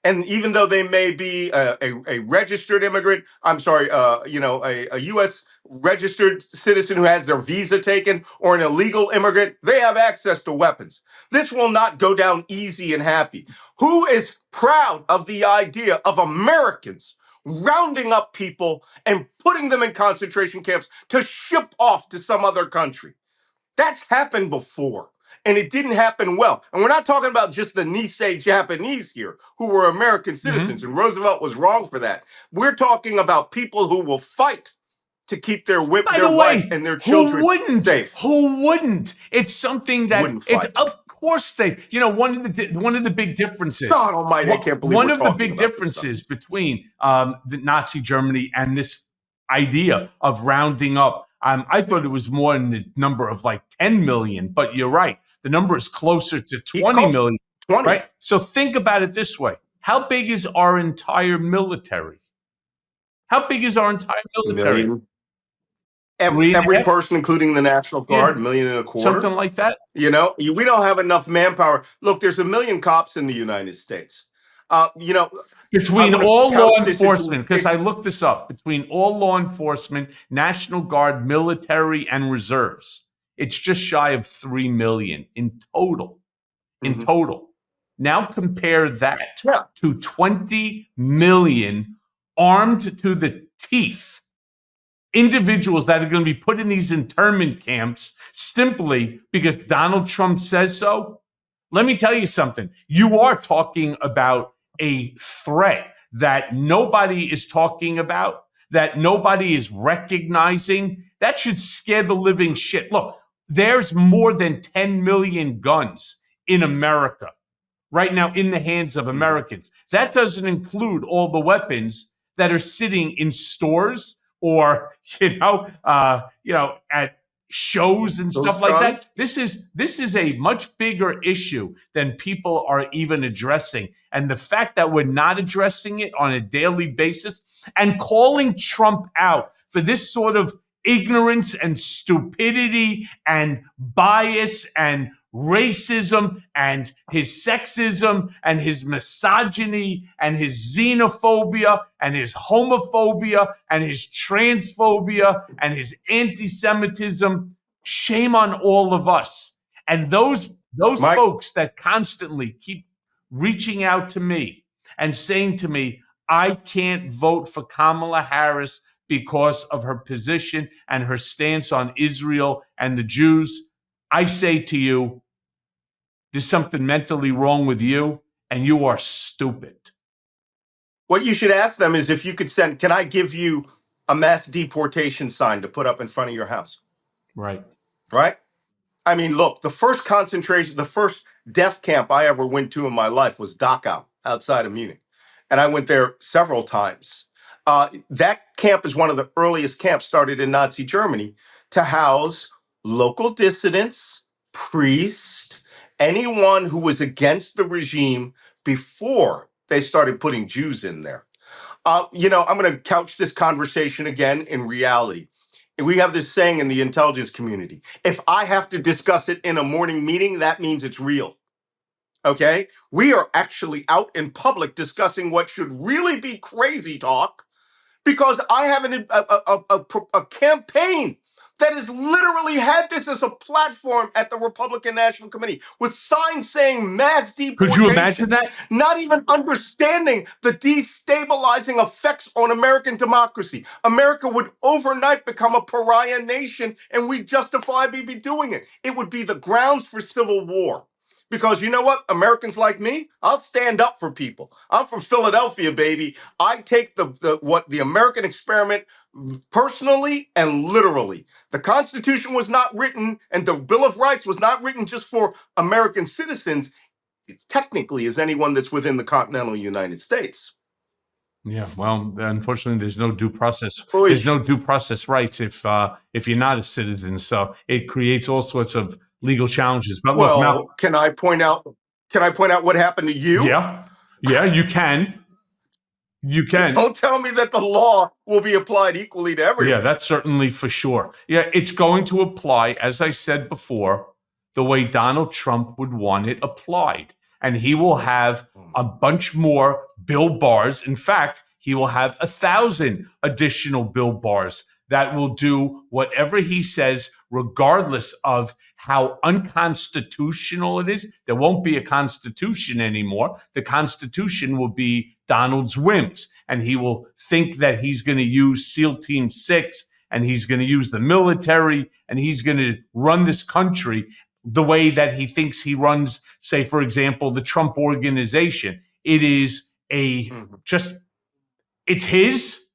Speaker 2: And even though they may be a registered immigrant, a U.S. registered citizen who has their visa taken, or an illegal immigrant, they have access to weapons. This will not go down easy and happy. Who is proud of the idea of Americans rounding up people and putting them in concentration camps to ship off to some other country? That's happened before. And it didn't happen well. And we're not talking about just the Nisei Japanese here, who were American citizens, and Roosevelt was wrong for that. We're talking about people who will fight to keep their wife and their children safe.
Speaker 1: Who wouldn't? It's something that of course they. One of the big differences.
Speaker 2: God Almighty, I can't believe
Speaker 1: one of the big differences between the Nazi Germany and this idea of rounding up. I thought it was more in the number of like 10 million, but you're right. The number is closer to 20 million.
Speaker 2: 20.
Speaker 1: Right? So think about it this way. How big is our entire military? How big is our entire military?
Speaker 2: Every person, including the National Guard, $1.25 million.
Speaker 1: Something like that.
Speaker 2: We don't have enough manpower. Look, there's 1 million cops in the United States.
Speaker 1: Between all law enforcement, because I looked this up, between all law enforcement, National Guard, military, and reserves, it's just shy of 3 million in total. In total. Now compare that to 20 million armed to the teeth individuals that are going to be put in these internment camps simply because Donald Trump says so. Let me tell you something. You are talking about a threat that nobody is talking about, that nobody is recognizing. That should scare the living shit. Look, there's more than 10 million guns in America right now in the hands of Americans. That doesn't include all the weapons that are sitting in stores or at shows and stuff like that. This is a much bigger issue than people are even addressing. And the fact that we're not addressing it on a daily basis and calling Trump out for this sort of ignorance and stupidity and bias and racism and his sexism and his misogyny and his xenophobia and his homophobia and his transphobia and his anti-Semitism. Shame on all of us. And those folks that constantly keep reaching out to me and saying to me, I can't vote for Kamala Harris because of her position and her stance on Israel and the Jews. I say to you, there's something mentally wrong with you, and you are stupid.
Speaker 2: What you should ask them is if you could can I give you a mass deportation sign to put up in front of your house?
Speaker 1: Right.
Speaker 2: Right? I mean, look, the first death camp I ever went to in my life was Dachau outside of Munich. and I went there several times. That camp is one of the earliest camps started in Nazi Germany to house local dissidents, priests, anyone who was against the regime before they started putting Jews in there. I'm going to couch this conversation again in reality. We have this saying in the intelligence community: if I have to discuss it in a morning meeting, that means it's real. Okay? We are actually out in public discussing what should really be crazy talk, because I have a campaign that has literally had this as a platform at the Republican National Committee with signs saying mass
Speaker 1: Could you imagine
Speaker 2: deportation,
Speaker 1: that?
Speaker 2: not even understanding the destabilizing effects on American democracy. America would overnight become a pariah nation, and we justifiably be doing it. It would be the grounds for civil war. Because you know what? Americans like me, I'll stand up for people. I'm from Philadelphia, baby. I take the American experiment personally and literally. The Constitution was not written, and the Bill of Rights was not written just for American citizens. It technically is anyone that's within the continental United States.
Speaker 1: Yeah, well, unfortunately, there's no due process.
Speaker 2: Oy.
Speaker 1: There's no due process rights if you're not a citizen. So it creates all sorts of legal challenges. But look,
Speaker 2: Well, can I point out what happened to you?
Speaker 1: yeah, you can. You can.
Speaker 2: Don't tell me that the law will be applied equally to everyone.
Speaker 1: Yeah, that's certainly for sure. Yeah, it's going to apply, as I said before, the way Donald Trump would want it applied. And he will have a bunch more bill bars. In fact, he will have 1,000 additional bill bars that will do whatever he says, regardless of how unconstitutional it is. There won't be a constitution anymore. The Constitution will be Donald's whims, and he will think that he's going to use SEAL Team 6, and he's going to use the military, and he's going to run this country the way that he thinks he runs, say, for example, the Trump Organization. It is it's his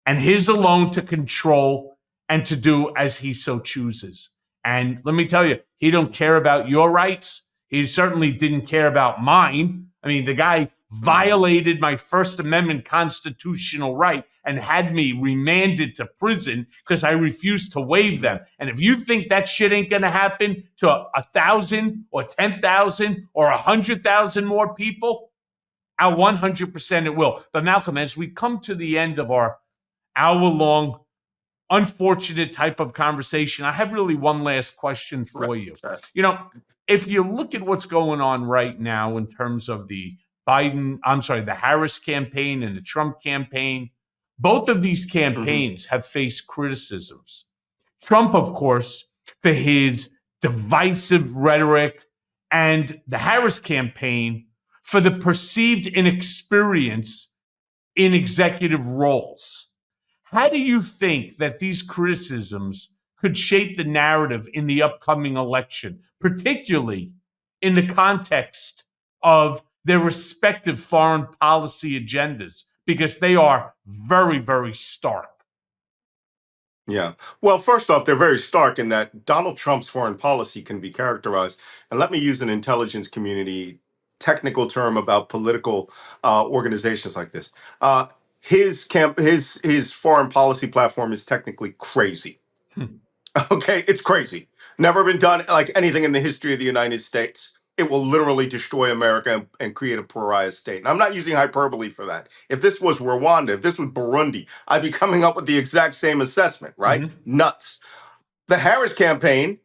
Speaker 1: and his alone to control and to do as he so chooses. And let me tell you, he don't care about your rights. He certainly didn't care about mine. I mean, the guy violated my First Amendment constitutional right and had me remanded to prison because I refused to waive them. And if you think that shit ain't going to happen to 1,000 or 10,000 or 100,000 more people, 100% it will. But Malcolm, as we come to the end of our hour-long, unfortunate type of conversation, I have really one last question for you. You know, if you look at what's going on right now in terms of the Harris campaign and the Trump campaign, both of these campaigns have faced criticisms. Trump, of course, for his divisive rhetoric, and the Harris campaign for the perceived inexperience in executive roles. How do you think that these criticisms could shape the narrative in the upcoming election, particularly in the context of their respective foreign policy agendas? Because they are very, very stark.
Speaker 2: Yeah. Well, first off, they're very stark in that Donald Trump's foreign policy can be characterized, and let me use an intelligence community technical term about political organizations like this. His foreign policy platform is technically crazy. Okay, it's crazy. Never been done like anything in the history of the United States. It will literally destroy America and create a pariah state. And I'm not using hyperbole for that. If this was Rwanda, if this was Burundi, I'd be coming up with the exact same assessment, right? Nuts. The Harris campaign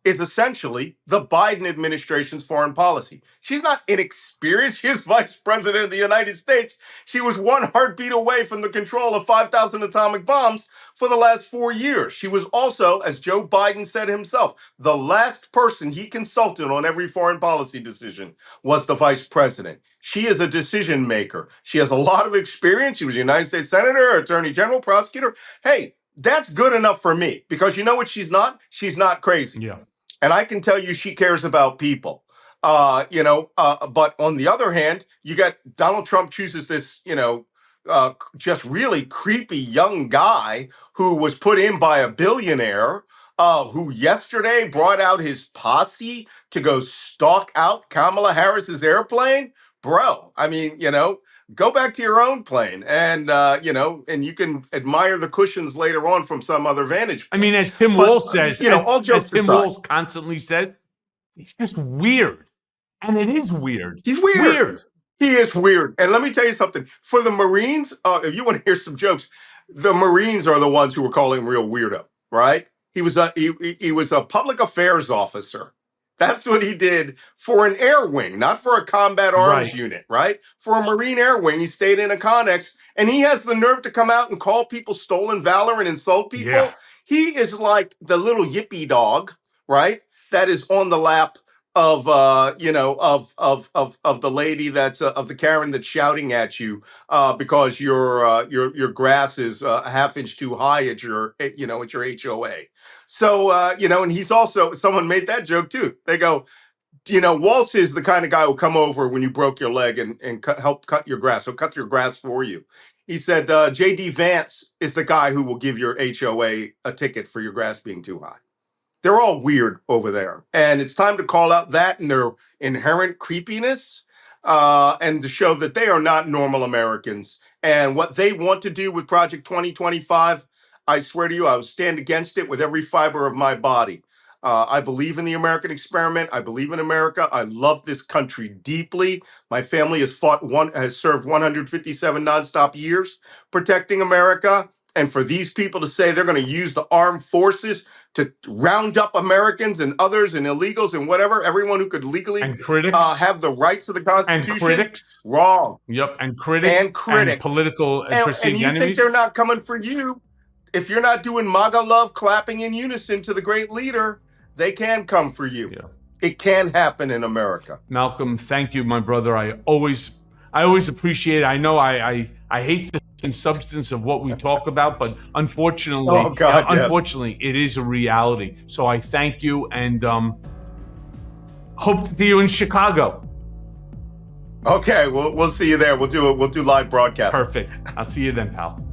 Speaker 2: is essentially the Biden administration's foreign policy. She's not inexperienced. She is vice president of the United States. She was one heartbeat away from the control of 5,000 atomic bombs for the last 4 years. She was also, as Joe Biden said himself, the last person he consulted on every foreign policy decision was the vice president. She is a decision maker. She has a lot of experience. She was a United States Senator, Attorney General, prosecutor. Hey, that's good enough for me, because you know what she's not? She's not crazy.
Speaker 1: Yeah.
Speaker 2: And I can tell you she cares about people. But on the other hand, you got Donald Trump chooses this, just really creepy young guy who was put in by a billionaire, who yesterday brought out his posse to go stalk out Kamala Harris's airplane. Bro, I mean, go back to your own plane, and and you can admire the cushions later on from some other vantage
Speaker 1: I
Speaker 2: point.
Speaker 1: mean, as Tim
Speaker 2: But
Speaker 1: Walz says,
Speaker 2: all
Speaker 1: as
Speaker 2: jokes
Speaker 1: Tim
Speaker 2: aside,
Speaker 1: Walz constantly says, he's just weird. And it is weird.
Speaker 2: he's weird.
Speaker 1: Weird.
Speaker 2: He is weird. And let me tell you something. For the Marines, if you want to hear some jokes, the Marines are the ones who were calling him real weirdo, right? He was a public affairs officer. That's what he did for an air wing, not for a combat arms
Speaker 1: Right.
Speaker 2: unit, right? For a Marine air wing, he stayed in a Connex, and he has the nerve to come out and call people stolen valor and insult
Speaker 1: Yeah.
Speaker 2: people. He is like the little yippy dog, right? That is on the lap of of the lady that's of the Karen that's shouting at you because your grass is a half inch too high at your at your HOA. So and he's also, someone made that joke too. They go, Waltz is the kind of guy who'll come over when you broke your leg and help cut your grass. He'll cut your grass for you. He said JD Vance is the guy who will give your HOA a ticket for your grass being too high. They're all weird over there. And it's time to call out that and their inherent creepiness, and to show that they are not normal Americans. And what they want to do with Project 2025, I swear to you, I will stand against it with every fiber of my body. I believe in the American experiment. I believe in America. I love this country deeply. My family has served 157 nonstop years protecting America. And for these people to say they're going to use the armed forces to round up Americans and others and illegals and whatever, everyone who could legally
Speaker 1: And critics.
Speaker 2: have the rights of the
Speaker 1: And
Speaker 2: Constitution.
Speaker 1: critics.
Speaker 2: Wrong.
Speaker 1: Yep. And critics.
Speaker 2: And critics.
Speaker 1: And political
Speaker 2: And
Speaker 1: perceived
Speaker 2: you
Speaker 1: enemies.
Speaker 2: think they're not coming for you? If you're not doing MAGA love clapping in unison to the great leader, they can come for you.
Speaker 1: Yeah.
Speaker 2: It can happen in America.
Speaker 1: Malcolm, thank you, my brother. I always appreciate it. I know I hate the substance of what we talk about, but unfortunately,
Speaker 2: Oh, God, yes.
Speaker 1: unfortunately, it is a reality. So I thank you, and hope to see you in Chicago.
Speaker 2: Okay, we'll see you there. We'll do live broadcast.
Speaker 1: Perfect. I'll see you then, pal.